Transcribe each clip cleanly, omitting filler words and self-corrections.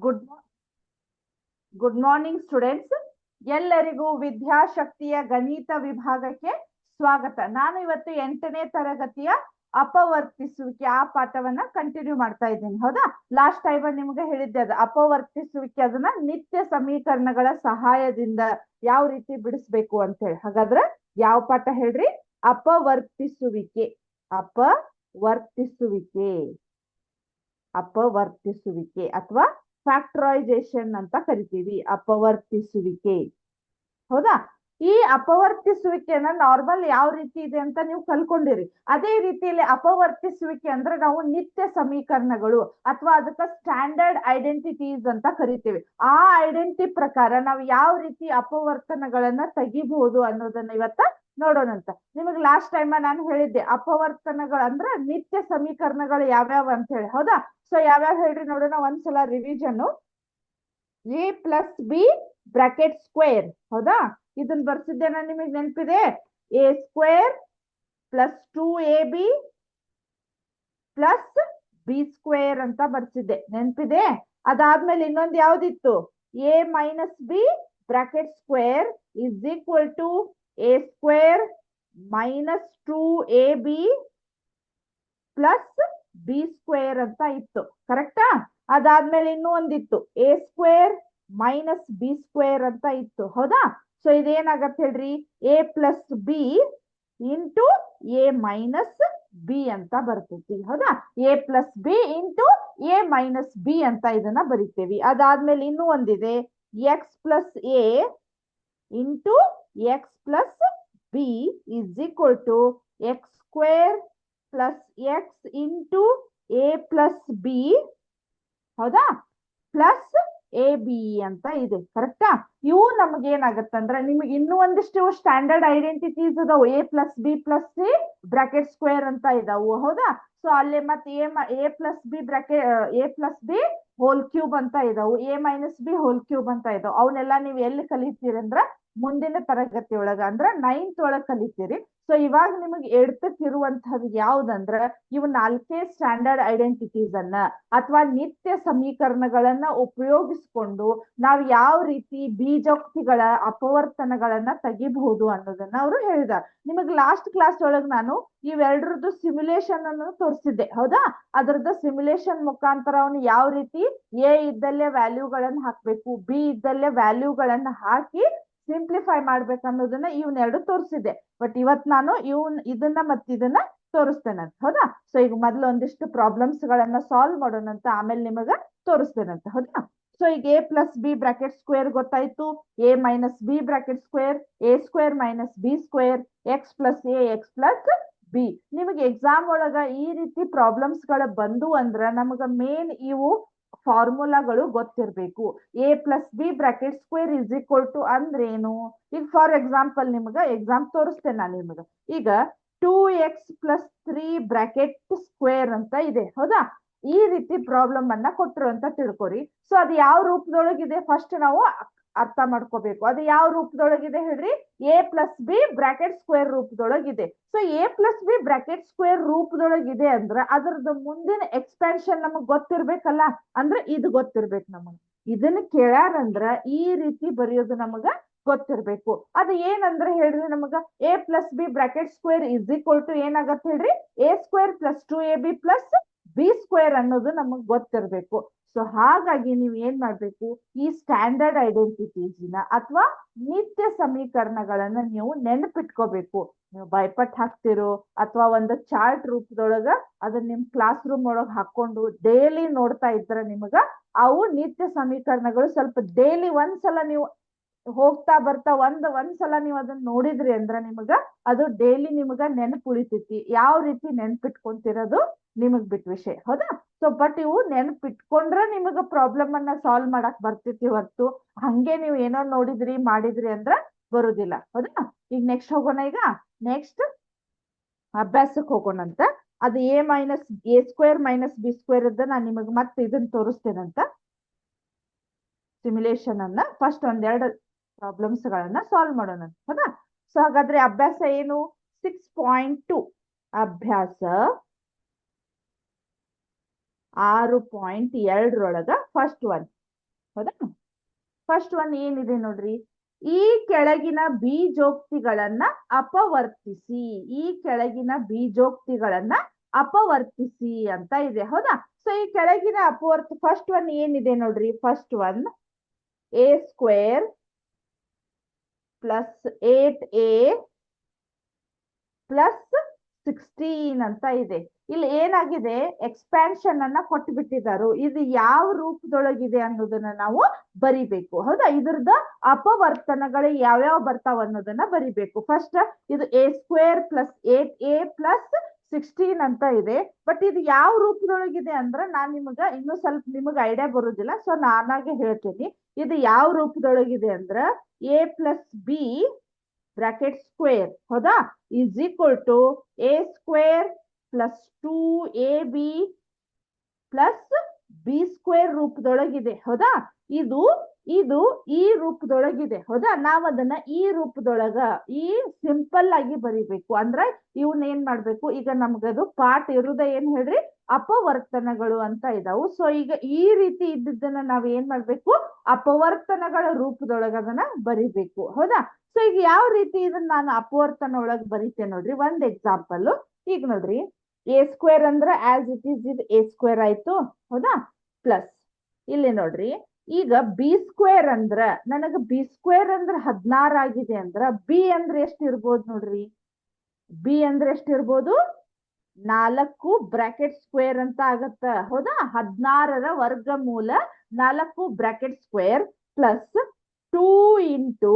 Good good morning students. ಎಲ್ಲರಿಗೂ ವಿದ್ಯಾಶಕ್ತಿಯ ಗಣಿತ ವಿಭಾಗಕ್ಕೆ ಸ್ವಾಗತ. ನಾನು ಇವತ್ತು 8ನೇ ತರಗತಿಯ ಅಪವರ್ತಿಸುವಿಕೆ ಆ ಪಾಠವನ್ನ ಕಂಟಿನ್ಯೂ ಮಾಡ್ತಾ ಇದ್ದೀನಿ. ಹೌದಾ, ಲಾಸ್ಟ್ ಟೈಮ್ ನಿಮ್ಗೆ ಹೇಳಿದ್ದೆ ಅದು ಅಪವರ್ತಿಸುವಿಕೆ, ಅದನ್ನ ನಿತ್ಯ ಸಮೀಕರಣಗಳ ಸಹಾಯದಿಂದ ಯಾವ ರೀತಿ ಬಿಡಿಸ್ಬೇಕು ಅಂತ ಹೇಳಿ. ಹಾಗಾದ್ರೆ ಯಾವ ಪಾಠ ಹೇಳ್ರಿ? ಅಪವರ್ತಿಸುವಿಕೆ. ಅಪವರ್ತಿಸುವಿಕೆ ಅಪವರ್ತಿಸುವಿಕೆ ಅಥವಾ ಫ್ಯಾಕ್ಟರೈಸೇಷನ್ ಅಂತ ಕರಿತೀವಿ. ಅಪವರ್ತಿಸುವಿಕೆ. ಹೌದಾ, ಈ ಅಪವರ್ತಿಸುವಿಕೆನ ನಾರ್ಮಲ್ ಯಾವ ರೀತಿ ಇದೆ ಅಂತ ನೀವು ಕಲ್ಕೊಂಡಿರಿ. ಅದೇ ರೀತಿಯಲ್ಲಿ ಅಪವರ್ತಿಸುವಿಕೆ ಅಂದ್ರೆ ನಾವು ನಿತ್ಯ ಸಮೀಕರಣಗಳು ಅಥವಾ ಅದಕ್ಕೆ ಸ್ಟ್ಯಾಂಡರ್ಡ್ ಐಡೆಂಟಿಟೀಸ್ ಅಂತ ಕರಿತೀವಿ. ಆ ಐಡೆಂಟಿಟಿ ಪ್ರಕಾರ ನಾವು ಯಾವ ರೀತಿ ಅಪವರ್ತನಗಳನ್ನ ತೆಗಿಬಹುದು ಅನ್ನೋದನ್ನ ಇವತ್ತ ನೋಡೋಣಂತ. ನಿಮಗೆ ಲಾಸ್ಟ್ ಟೈಮ್ ನಾನು ಹೇಳಿದ್ದೆ ಅಪವರ್ತನಗಳು ಅಂದ್ರೆ ನಿತ್ಯ ಸಮೀಕರಣಗಳು ಯಾವ್ಯಾವ ಅಂತ ಹೇಳಿ. ಹೌದಾ, ಸೊ ಯಾವ್ಯಾವ ಹೇಳ್ರಿ ನೋಡೋಣ. ಒಂದ್ಸಲ revision. A plus b bracket square. ಹೌದಾ, ಇದನ್ನ ಬರ್ಸಿದ್ದೇನೆ, ನಿಮಗೆ ನೆನಪಿದೆ? A square plus 2ab plus b square ಅಂತ ಬರ್ಸಿದ್ದೆ, ನೆನಪಿದೆ? ಅದಾದ್ಮೇಲೆ ಇನ್ನೊಂದು ಯಾವ್ದಿತ್ತು? A minus b bracket square is equal to a square minus 2ab plus b square ಅಂತ ಇತ್ತು. ಕರೆಕ್ಟಾ? ಅದಾದ್ಮೇಲೆ ಇನ್ನೂ ಒಂದಿತ್ತು, a square minus b square ಅಂತ ಇತ್ತು. ಹೌದಾ, ಸೊ ಇದೇನಾಗತ್ತೆ ಹೇಳ್ರಿ? A plus b into a minus b ಅಂತ ಬರ್ತೈತಿ. ಹೌದಾ, A plus b into a minus b ಅಂತ ಇದನ್ನ ಬರಿತೇವಿ. ಅದಾದ್ಮೇಲೆ ಇನ್ನೂ ಒಂದಿದೆ, x plus a into x plus b is equal to x square plus x into a plus b. ಹೌದಾ, ಪ್ಲಸ್ ಎ ಬಿ ಅಂತ ಇದೆ. ಕರೆಕ್ಟಾ? ಇವು ನಮ್ಗೆ ಏನಾಗತ್ತಂದ್ರೆ ನಿಮಗೆ ಇನ್ನೂ ಒಂದಿಷ್ಟು ಸ್ಟ್ಯಾಂಡರ್ಡ್ ಐಡೆಂಟಿಟೀಸ್ ಅದಾವು. A plus b plus c bracket square ಅಂತ ಇದಾವು. ಹೌದಾ, ಸೊ ಅಲ್ಲಿ ಮತ್ತೆ a plus b bracket a plus b whole cube ಅಂತ ಇದಾವು, A minus B whole cube ಅಂತ ಇದಾವೆ. ಅವನ್ನೆಲ್ಲ ನೀವು ಎಲ್ಲಿ ಕಲಿತೀರಿ ಅಂದ್ರ ಮುಂದಿನ ತರಗತಿ ಒಳಗ ಅಂದ್ರ 9th ಒಳಗ ಕಲಿತೀರಿ. ಸೊ ಇವಾಗ ನಿಮಗೆ ಎಡ್ತಕ್ಕಿರುವಂತಹದ್ದು ಯಾವ್ದಂದ್ರ ಇವು 4 ಸ್ಟ್ಯಾಂಡರ್ಡ್ ಐಡೆಂಟಿಟೀಸ್ ಅನ್ನ ಅಥವಾ ನಿತ್ಯ ಸಮೀಕರಣಗಳನ್ನ ಉಪಯೋಗಿಸ್ಕೊಂಡು ನಾವು ಯಾವ ರೀತಿ ಬೀಜೋಕ್ತಿಗಳ ಅಪವರ್ತನಗಳನ್ನ ತೆಗಿಬಹುದು ಅನ್ನೋದನ್ನ ಅವರು ಹೇಳಿದಾರೆ. ನಿಮಗೆ ಲಾಸ್ಟ್ ಕ್ಲಾಸ್ ಒಳಗೆ ನಾನು ಇವೆರಡರದ್ದು ಸಿಮ್ಯುಲೇಷನ್ ಅನ್ನು ತೋರಿಸಿದ್ದೆ. ಹೌದಾ, ಅದರದ್ದು ಸಿಮ್ಯುಲೇಷನ್ ಮುಖಾಂತರ ಅವನು ಯಾವ ರೀತಿ ಎ ಇದ್ದಲ್ಲೇ ವ್ಯಾಲ್ಯೂಗಳನ್ನ ಹಾಕ್ಬೇಕು, ಬಿ ಇದ್ದಲ್ಲೇ ವ್ಯಾಲ್ಯೂಗಳನ್ನ ಹಾಕಿ ಸಿಂಪ್ಲಿಫೈ ಮಾಡ್ಬೇಕು ಅನ್ನೋದನ್ನ ಇವನ್ನೆರಡು ತೋರಿಸಿದೆ. ಬಟ್ ಇವತ್ ನಾನು ಇದನ್ನ ಇದನ್ನ ತೋರಿಸ್ತೇನಂತ. ಹೌದಾ, ಸೊ ಈಗ ಮೊದ್ಲು ಒಂದಿಷ್ಟು ಪ್ರಾಬ್ಲಮ್ಸ್ ಗಳನ್ನ ಸಾಲ್ವ್ ಮಾಡೋಣಂತ, ಆಮೇಲೆ ನಿಮಗ ತೋರಿಸ್ತೇನಂತ. ಹೌದಾ, ಸೊ ಈಗ a plus b bracket square ಗೊತ್ತಾಯ್ತು, a minus b bracket square, a square minus b square, x plus a x plus b. ನಿಮಗೆ ಎಕ್ಸಾಮ್ ಒಳಗ ಈ ರೀತಿ ಪ್ರಾಬ್ಲಮ್ಸ್ ಗಳ ಬಂದು ಅಂದ್ರ ನಮಗ ಮೇನ್ ಇವು ಫಾರ್ಮುಲಾಗಳು ಗೊತ್ತಿರ್ಬೇಕು. A plus b bracket square is equal to ಅಂದ್ರೆ ಏನು? ಈಗ ಫಾರ್ ಎಕ್ಸಾಂಪಲ್ ನಿಮಗ ಎಕ್ಸಾಮ್ ತೋರಿಸ್ತೇನೆ ನಾನು ನಿಮಗ. ಈಗ 2x ಪ್ಲಸ್ 3 ಬ್ರಾಕೆಟ್ ಸ್ಕ್ವೇರ್ ಅಂತ ಇದೆ. ಹೌದಾ, ಈ ರೀತಿ ಪ್ರಾಬ್ಲಮ್ ಅನ್ನ ಕೊಟ್ಟರು ಅಂತ ತಿಳ್ಕೊರಿ. ಸೊ ಅದು ಯಾವ ರೂಪದೊಳಗಿದೆ ಫಸ್ಟ್ ನಾವು ಅರ್ಥ ಮಾಡ್ಕೋಬೇಕು. ಅದು ಯಾವ ರೂಪದೊಳಗಿದೆ ಹೇಳ್ರಿ? A plus b bracket square ರೂಪದೊಳಗಿದೆ. So a plus b bracket square ರೂಪದೊಳಗಿದೆ ಅಂದ್ರೆ ಅದರದ್ದು ಮುಂದಿನ ಎಕ್ಸ್ಪ್ಯಾನ್ಷನ್ ನಮಗ್ ಗೊತ್ತಿರ್ಬೇಕಲ್ಲ, ಅಂದ್ರೆ ಇದು ಗೊತ್ತಿರ್ಬೇಕು ನಮಗ್. ಇದನ್ನ ಕೇಳ್ಯಾರಂದ್ರ ಈ ರೀತಿ ಬರೆಯೋದು ನಮಗ ಗೊತ್ತಿರ್ಬೇಕು. ಅದು ಏನಂದ್ರೆ ಹೇಳ್ರಿ, ನಮಗ a plus b bracket square is equal to ಏನಾಗತ್ತೆ ಹೇಳ್ರಿ? A square plus 2ab plus b square ಅನ್ನೋದು ನಮಗ್ ಗೊತ್ತಿರ್ಬೇಕು. ಸೊ ಹಾಗಾಗಿ ನೀವು ಏನ್ ಮಾಡ್ಬೇಕು? ಈ ಸ್ಟ್ಯಾಂಡರ್ಡ್ ಐಡೆಂಟಿಟೀಸ್ನ ಅಥವಾ ನಿತ್ಯ ಸಮೀಕರಣಗಳನ್ನ ನೀವು ನೆನಪಿಟ್ಕೋಬೇಕು. ನೀವು ಬೈಪಟ್ ಹಾಕ್ತಿರೋ ಅಥವಾ ಒಂದು ಚಾರ್ಟ್ ರೂಪದೊಳಗ ಅದನ್ನ ನಿಮ್ ಕ್ಲಾಸ್ ರೂಮ್ ಒಳಗ ಹಾಕೊಂಡು ಡೈಲಿ ನೋಡ್ತಾ ಇದ್ರ ನಿಮಗ ಅವು ನಿತ್ಯ ಸಮೀಕರಣಗಳು ಸ್ವಲ್ಪ ಡೈಲಿ ಒಂದ್ಸಲ ನೀವು ಹೋಗ್ತಾ ಬರ್ತಾ ಒಂದ್ಸಲ ನೀವು ಅದನ್ನ ನೋಡಿದ್ರಿ ಅಂದ್ರ ನಿಮಗ ಅದು ಡೈಲಿ ನಿಮಗ ನೆನಪು ಉಳಿತೈತಿ. ಯಾವ ರೀತಿ ನೆನಪಿಟ್ಕೊಂತಿರೋದು ನಿಮಗ್ ಬಿಟ್ಟ ವಿಷಯ. ಹೌದಾ, ಸೊ ಬಟ್ ಇವು ನೆನಪಿಟ್ಕೊಂಡ್ರೆ ನಿಮಗ ಪ್ರಾಬ್ಲಮ್ ಅನ್ನ ಸಾಲ್ವ್ ಮಾಡಕ್ ಬರ್ತೈತಿ ಹೊರತು ಹಂಗೆ ನೀವು ಏನೋ ನೋಡಿದ್ರಿ ಮಾಡಿದ್ರಿ ಅಂದ್ರ ಬರುದಿಲ್ಲ. ಹೌದಾ, ಈಗ ನೆಕ್ಸ್ಟ್ ಹೋಗೋಣ. ಈಗ ನೆಕ್ಸ್ಟ್ ಅಭ್ಯಾಸಕ್ಕೆ ಹೋಗೋಣಂತ. ಅದು a square minus b square ಇದ್ದ ನಾನು ನಿಮಗ್ ಮತ್ತೆ ಇದನ್ನ ತೋರಿಸ್ತೇನಂತ ಸಿಮ್ಯುಲೇಷನ್ ಅನ್ನ. ಫಸ್ಟ್ ಒಂದೆರಡು ಪ್ರಾಬ್ಲಮ್ಸ್ ಗಳನ್ನ ಸಾಲ್ವ್ ಮಾಡೋಣ. ಹೌದಾ, ಸೊ ಹಾಗಾದ್ರೆ ಅಭ್ಯಾಸ ಏನು? 6.2 ಅಭ್ಯಾಸ 6.2 ಫಸ್ಟ್ ಒನ್. ಹೌದಾ? ಫಸ್ಟ್ ಒನ್ ಏನಿದೆ ನೋಡ್ರಿ, ಈ ಕೆಳಗಿನ ಬೀಜೋಕ್ತಿಗಳನ್ನ ಅಪವರ್ತಿಸಿ. ಈ ಕೆಳಗಿನ ಬೀಜೋಕ್ತಿಗಳನ್ನ ಅಪವರ್ತಿಸಿ ಅಂತ ಇದೆ. ಹೌದಾ? ಸೊ ಈ ಕೆಳಗಿನ ಫಸ್ಟ್ ಒನ್ ಏನಿದೆ ನೋಡ್ರಿ, first one A square plus 8a plus 16 ಅಂತ ಇದೆ. ಇಲ್ಲಿ ಏನಾಗಿದೆ, ಎಕ್ಸ್ಪ್ಯಾನ್ಷನ್ ಅನ್ನ ಕೊಟ್ಟು ಬಿಟ್ಟಿದ್ದಾರೆ. ಇದು ಯಾವ ರೂಪದೊಳಗಿದೆ ಅನ್ನೋದನ್ನ ನಾವು ಬರಿಬೇಕು. ಹೌದಾ? ಇದ್ರದ ಅಪವರ್ತನಗಳು ಯಾವ್ಯಾವ ಬರ್ತಾವ ಅನ್ನೋದನ್ನ ಬರಿಬೇಕು. ಫಸ್ಟ್ ಇದು A square plus 8a plus 16 ಅಂತ ಇದೆ. ಬಟ್ ಇದು ಯಾವ ರೂಪದೊಳಗಿದೆ ಅಂದ್ರೆ ನಾನ್ ಇನ್ನೂ ಸ್ವಲ್ಪ ನಿಮಗ್ ಐಡಿಯಾ ಬರುದಿಲ್ಲ, ಸೊ ನಾನಾಗೆ ಹೇಳ್ತೀನಿ. ಇದು ಯಾವ ರೂಪದೊಳಗಿದೆ ಅಂದ್ರ a plus b bracket square, ಹೌದಾ, is equal to a square plus 2ab plus b square ರೂಪದೊಳಗಿದೆ. ಹೌದಾ? ಇದು ಇದು ಈ ರೂಪದೊಳಗಿದೆ. ಹೌದಾ? ನಾವ್ ಅದನ್ನ ಈ ರೂಪದೊಳಗ ಈ ಸಿಂಪಲ್ ಆಗಿ ಬರಿಬೇಕು. ಅಂದ್ರೆ ಇವನ್ ಏನ್ ಮಾಡ್ಬೇಕು, ಈಗ ನಮ್ಗದು ಪಾಠ ಇರುದ ಏನ್ ಹೇಳ್ರಿ, ಅಪವರ್ತನಗಳು ಅಂತ ಇದಾವು. ಸೊ ಈಗ ಈ ರೀತಿ ಇದ್ದದನ್ನ ನಾವ್ ಏನ್ ಮಾಡ್ಬೇಕು, ಅಪವರ್ತನಗಳ ರೂಪದೊಳಗ ಅದನ್ನ ಬರಿಬೇಕು. ಹೌದಾ? ಸೊ ಈಗ ಯಾವ ರೀತಿ ಇದನ್ನ ನಾನು ಅಪವರ್ತನ ಒಳಗ್ ಬರಿತೇನೆ ನೋಡ್ರಿ. ಒಂದ್ ಎಕ್ಸಾಂಪಲ್ ಈಗ ನೋಡ್ರಿ, ಎ ಸ್ಕ್ವೇರ್ ಅಂದ್ರ ಆಸ್ ಇಟ್ ಈಸ್ ಇದು ಎ ಸ್ಕ್ವೇರ್ ಆಯ್ತು. ಹೌದಾ? ಪ್ಲಸ್ ಇಲ್ಲಿ ನೋಡ್ರಿ, ಈಗ ಬಿ ಸ್ಕ್ವೇರ್ ಅಂದ್ರ ನನಗ ಬಿ ಸ್ಕ್ವೇರ್ ಅಂದ್ರ 16 ಆಗಿದೆ ಅಂದ್ರ ಬಿ ಅಂದ್ರೆ ಎಷ್ಟು ಇರ್ಬೋದು ನೋಡ್ರಿ, ಬಿ ಅಂದ್ರೆ ಎಷ್ಟು ಇರ್ಬೋದು, 4 ಬ್ರಾಕೆಟ್ ಸ್ಕ್ವೇರ್ ಅಂತ ಆಗತ್ತ. ಹೌದಾ? 16ರ ವರ್ಗಮೂಲ 4 ಬ್ರಾಕೆಟ್ ಸ್ಕ್ವೇರ್ ಪ್ಲಸ್ 2 ಇಂಟು,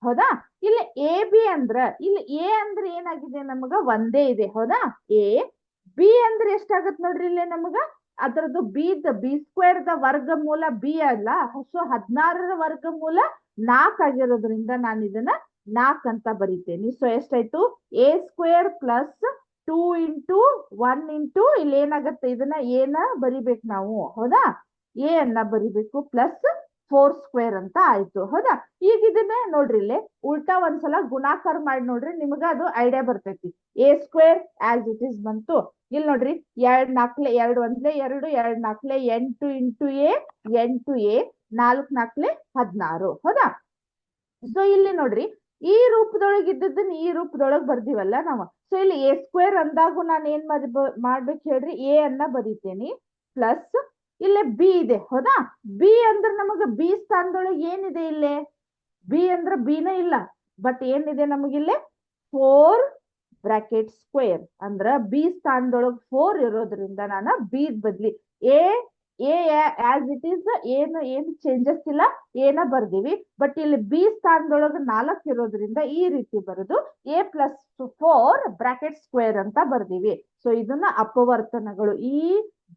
ಹೌದಾ, ಇಲ್ಲಿ ಎ ಬಿ ಅಂದ್ರ ಇಲ್ಲಿ ಎ ಅಂದ್ರೆ ಏನಾಗಿದೆ, ನಮಗ ಒಂದೇ ಇದೆ. ಹೌದಾ? ಎ ಬಿ ಅಂದ್ರೆ ಎಷ್ಟಾಗತ್ ನೋಡ್ರಿ, ಇಲ್ಲಿ ನಮಗ ಅದರದ್ದು ಬಿ ಸ್ಕ್ವೇರ್ ದ ವರ್ಗಮೂಲ ಬಿ ಅಲ್ಲ. ಸೊ 16ರ ವರ್ಗಮೂಲ 4 ಆಗಿರೋದ್ರಿಂದ ನಾನು ಇದನ್ನ 4 ಅಂತ ಬರಿತೇನೆ. ಸೊ ಎಷ್ಟಾಯ್ತು, A square plus 2 into 1 into ಇಲ್ಲಿ ಏನಾಗತ್ತೆ, ಇದನ್ನ ಏನ ಬರಿಬೇಕು ನಾವು. ಹೌದಾ? ಎ ಅನ್ನ ಬರಿಬೇಕು ಪ್ಲಸ್ 4 ಸ್ಕ್ವೇರ್ ಅಂತ ಆಯ್ತು. ಹೌದಾ? ಈಗ ಇದನ್ನ ನೋಡ್ರಿ, ಇಲ್ಲಿ ಉಲ್ಟಾ ಒಂದ್ಸಲ ಗುಣಾಕಾರ ಮಾಡಿ ನೋಡ್ರಿ, ನಿಮ್ಗ ಅದು ಐಡಿಯಾ ಬರ್ತೈತಿ. A square as it is ಬಂತು. ಇಲ್ಲಿ ನೋಡ್ರಿ, 2 4 2 1 2 2 4 8 ಇಂಟು ಎ 8 ಎ 4 4 16. ಹೌದಾ? ಸೊ ಇಲ್ಲಿ ನೋಡ್ರಿ, ಈ ರೂಪದೊಳಗೆ ಇದ್ದದನ್ನ ಈ ರೂಪದೊಳಗ್ ಬರ್ದಿವಲ್ಲ ನಾವು. ಸೊ ಇಲ್ಲಿ ಎ ಸ್ಕ್ವೇರ್ ಅಂದಾಗೂ ನಾನು ಏನ್ ಮಾಡ್ಬೇಕು ಹೇಳ್ರಿ, ಎ ಅನ್ನ ಬರಿತೇನಿ ಪ್ಲಸ್ ಇಲ್ಲೇ ಬಿ ಇದೆ. ಹೌದಾ? ಬಿ ಅಂದ್ರೆ ನಮಗ ಬಿ ಸ್ಥಾನದೊಳಗೆ ಏನಿದೆ, ಇಲ್ಲೇ ಬಿ ಅಂದ್ರೆ ಬಿನ ಇಲ್ಲ, ಬಟ್ ಏನಿದೆ ನಮಗಿಲ್ಲೇ 4 ಬ್ರಾಕೆಟ್ ಸ್ಕ್ವೇರ್ ಅಂದ್ರ ಬಿ ಸ್ಥಾನದೊಳಗ್ 4 ಇರೋದ್ರಿಂದ ನಾನು ಬಿ ಬದ್ಲಿ ಎ ಆಸ್ ಇಟ್ ಈಸ್ ಏನು ಚೇಂಜಸ್ ಇಲ್ಲ, ಏನ ಬರ್ದಿವಿ. ಬಟ್ ಇಲ್ಲಿ ಬಿ ಸ್ಥಾನದೊಳಗ 4 ಇರೋದ್ರಿಂದ ಈ ರೀತಿ ಬರೋದು ಎ ಪ್ಲಸ್ 4 ಬ್ರಾಕೆಟ್ ಸ್ಕ್ವೇರ್ ಅಂತ ಬರ್ದಿವಿ. ಸೊ ಇದನ್ನ ಅಪವರ್ತನಗಳು, ಈ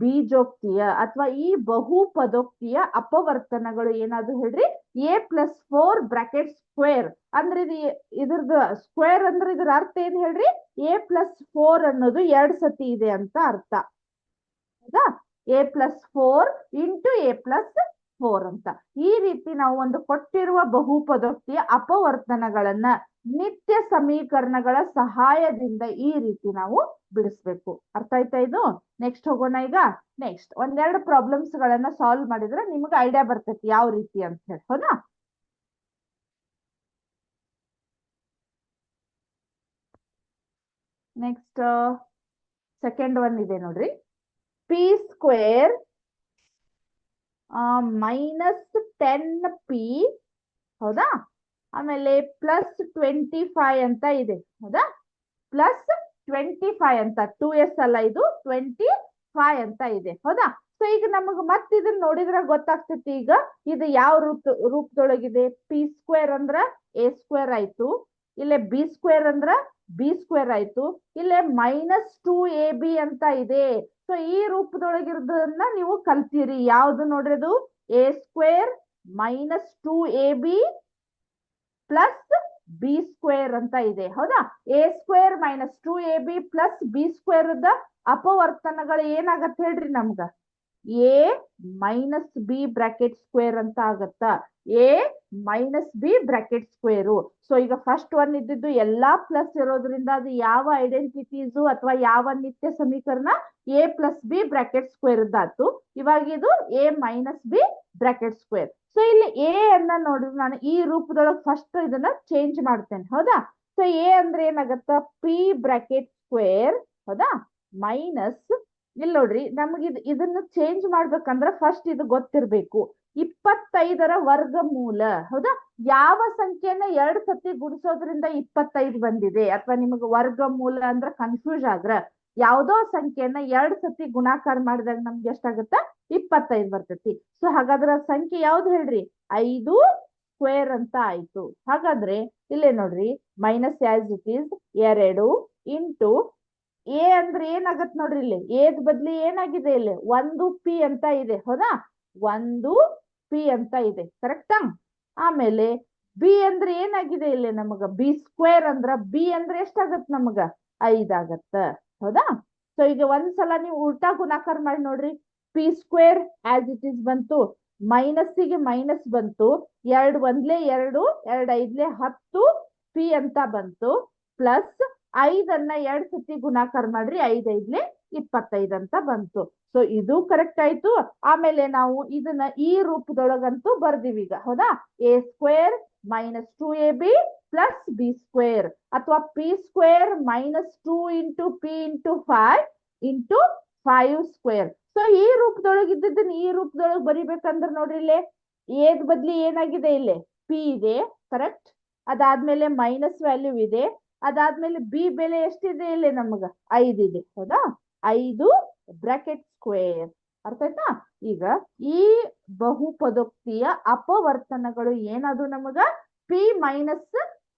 ಬೀಜೋಕ್ತಿಯ ಅಥವಾ ಈ ಬಹುಪದೋಕ್ತಿಯ ಅಪವರ್ತನಗಳು ಏನಾದ್ರು ಹೇಳ್ರಿ, ಎ ಪ್ಲಸ್ 4 ಬ್ರಾಕೆಟ್ ಸ್ಕ್ವೇರ್ ಅಂದ್ರೆ ಇದ್ರದ್ದು ಸ್ಕ್ವೇರ್ ಅಂದ್ರೆ ಇದ್ರ ಅರ್ಥ ಏನ್ ಹೇಳ್ರಿ, ಎ ಪ್ಲಸ್ 4 ಅನ್ನೋದು 2 ಸತಿ ಇದೆ ಅಂತ ಅರ್ಥ. ಹೌದಾ? A plus 4 into a plus 4 ಅಂತ. ಈ ರೀತಿ ನಾವು ಒಂದು ಕೊಟ್ಟಿರುವ ಬಹುಪದೋಕ್ತಿಯ ಅಪವರ್ತನಗಳನ್ನ ನಿತ್ಯ ಸಮೀಕರಣಗಳ ಸಹಾಯದಿಂದ ಈ ರೀತಿ ನಾವು ಬಿಡಿಸ್ಬೇಕು. ಅರ್ಥ ಆಯ್ತಾ ಇದು? ನೆಕ್ಸ್ಟ್ ಹೋಗೋಣ. ಈಗ ನೆಕ್ಸ್ಟ್ ಒಂದೆರಡು ಪ್ರಾಬ್ಲಮ್ಸ್ ಗಳನ್ನ ಸಾಲ್ವ್ ಮಾಡಿದ್ರೆ ನಿಮ್ಗೆ ಐಡಿಯಾ ಬರ್ತೈತಿ ಯಾವ ರೀತಿ ಅಂತ ಹೇಳಿ. ಹೌದಾ? ನೆಕ್ಸ್ಟ್ ಸೆಕೆಂಡ್ ಒನ್ ಇದೆ ನೋಡ್ರಿ, ಪಿ ಸ್ಕ್ವೇರ್ -10p, ಹೌದಾ, ಆಮೇಲೆ ಪ್ಲಸ್ 25 ಅಂತ ಇದೆ. ಹೌದಾ? ಪ್ಲಸ್ 25 ಅಂತ 2s ಅಲ್ಲ, ಇದು 25 ಅಂತ ಇದೆ. ಹೌದಾ? ಸೊ ಈಗ ನಮಗ್ ಮತ್ ಇದನ್ನ ನೋಡಿದ್ರೆ ಗೊತ್ತಾಗ್ತೈತಿ ಈಗ ಇದು ಯಾವ ರೂಪದೊಳಗಿದೆ. ಪಿ ಸ್ಕ್ವೇರ್ ಅಂದ್ರ ಎ ಸ್ಕ್ವೇರ್ ಆಯ್ತು, ಇಲ್ಲೇ ಬಿ ಸ್ಕ್ವೇರ್ ಅಂದ್ರ ಬಿ ಸ್ಕ್ವೇರ್ ಆಯ್ತು, ಇಲ್ಲೇ -2ab ಅಂತ ಇದೆ. ಸೊ ಈ ರೂಪದೊಳಗಿರೋದನ್ನ ನೀವು ಕಲ್ತೀರಿ. ಯಾವ್ದು ನೋಡ್ರಿ ಅದು, a square -2ab plus b square ಅಂತ ಇದೆ. ಹೌದಾ? A square -2ab plus b square ದ ಅಪವರ್ತನಗಳು ಏನಾಗತ್ತೆ ಹೇಳ್ರಿ ನಮ್ಗ, a minus b bracket square ಅಂತ ಆಗತ್ತಾ a minus b bracket square. So ಈಗ ಫಸ್ಟ್ ಒನ್ ಇದ್ದಿದ್ದು ಎಲ್ಲಾ ಪ್ಲಸ್ ಇರೋದ್ರಿಂದ ಅದು ಯಾವ ಐಡೆಂಟಿಟೀಸು ಅಥವಾ ಯಾವ ನಿತ್ಯ ಸಮೀಕರಣ a plus b bracket square ಇದ್ದಾತು. ಇವಾಗ ಇದು a minus b bracket square. So ಇಲ್ಲಿ ಎ ಅನ್ನ ನೋಡಿದ್ರೆ ನಾನು ಈ ರೂಪದೊಳಗೆ ಫಸ್ಟ್ ಇದನ್ನ ಚೇಂಜ್ ಮಾಡ್ತೇನೆ, ಹೌದಾ. ಸೊ ಎ ಅಂದ್ರೆ ಏನಾಗತ್ತ ಪಿ ಬ್ರಾಕೆಟ್ ಸ್ಕ್ವೇರ್, ಹೌದಾ, ಮೈನಸ್ ಇಲ್ಲಿ ನೋಡ್ರಿ ನಮ್ಗೆ ಇದನ್ನ ಚೇಂಜ್ ಮಾಡ್ಬೇಕಂದ್ರ ಫಸ್ಟ್ ಇದು ಗೊತ್ತಿರ್ಬೇಕು 25ರ ವರ್ಗಮೂಲ, ಹೌದಾ. ಯಾವ ಸಂಖ್ಯೆನ 2 ಸತಿ ಗುಣಿಸೋದ್ರಿಂದ 25 ಬಂದಿದೆ ಅಥವಾ ನಿಮಗೆ ವರ್ಗಮೂಲ ಅಂದ್ರ ಕನ್ಫ್ಯೂಸ್ ಆದ್ರ ಯಾವ್ದೋ ಸಂಖ್ಯೆನ 2 ಸತಿ ಗುಣಾಕಾರ ಮಾಡಿದಾಗ ನಮ್ಗೆ ಎಷ್ಟಾಗತ್ತ 25 ಬರ್ತೈತಿ. ಸೊ ಹಾಗಾದ್ರ ಸಂಖ್ಯೆ ಯಾವ್ದು ಹೇಳ್ರಿ 5 ಸ್ಕ್ವೇರ್ ಅಂತ ಆಯ್ತು. ಹಾಗಾದ್ರೆ ಇಲ್ಲೇ ನೋಡ್ರಿ minus as it is 2 into A ಅಂದ್ರೆ ಏನಾಗತ್ ನೋಡ್ರಿ ಇಲ್ಲಿ ಎದ್ ಬದ್ಲಿ ಏನಾಗಿದೆ ಇಲ್ಲಿ 1 ಪಿ ಅಂತ ಇದೆ, ಹೌದಾ, 1 ಪಿ ಅಂತ ಇದೆ, ಕರೆಕ್ಟಾ. ಆಮೇಲೆ ಬಿ ಅಂದ್ರೆ ಏನಾಗಿದೆ ಇಲ್ಲಿ ನಮಗ ಬಿ ಸ್ಕ್ವೇರ್ ಅಂದ್ರ ಬಿ ಅಂದ್ರೆ ಎಷ್ಟಾಗತ್ ನಮಗ 5 ಆಗತ್ತ, ಹೌದಾ. ಸೊ ಈಗ ಒಂದ್ಸಲ ನೀವು ಉಲ್ಟಾ ಗುಣಾಕಾರ ಮಾಡಿ ನೋಡ್ರಿ, P square as it is ಬಂತು, ಮೈನಸ್ಸಿಗೆ ಮೈನಸ್ ಬಂತು, 2 1 2 2 5 10 ಪಿ ಅಂತ ಬಂತು, ಪ್ಲಸ್ 5ಅನ್ನ 2 ಸತಿ ಗುಣಾಕಾರ ಮಾಡ್ರಿ 5 5 25 ಅಂತ ಬಂತು. ಸೊ ಇದು ಕರೆಕ್ಟ್ ಆಯ್ತು. ಆಮೇಲೆ ನಾವು ಇದನ್ನ ಈ ರೂಪದೊಳಗಂತೂ ಬರ್ದಿವಿ ಈಗ, ಹೌದಾ, a square minus 2ab plus b square ಅಥವಾ p square minus 2 into p into 5 into 5 square. So ಈ ರೂಪದೊಳಗೆ ಇದ್ದದನ್ನ ಈ ರೂಪದೊಳಗೆ ಬರಿಬೇಕಂದ್ರೆ ನೋಡ್ರಿ ಇಲ್ಲೇ ಏದ್ ಬದ್ಲಿ ಏನಾಗಿದೆ ಇಲ್ಲಿ ಪಿ ಇದೆ, ಕರೆಕ್ಟ್. ಅದಾದ್ಮೇಲೆ ಮೈನಸ್ ವ್ಯಾಲ್ಯೂ ಇದೆ, ಅದಾದ್ಮೇಲೆ ಬಿ ಬೆಲೆ ಎಷ್ಟಿದೆ ಇಲ್ಲಿ ನಮಗ 5 ಇದೆ, ಹೌದಾ, 5 ಬ್ರಾಕೆಟ್ ಸ್ಕ್ವೇರ್. ಅರ್ಥ ಆಯ್ತಾ. ಈಗ ಈ ಬಹುಪದೋಕ್ತಿಯ ಅಪವರ್ತನಗಳು ಏನದು ನಮಗ ಪಿ ಮೈನಸ್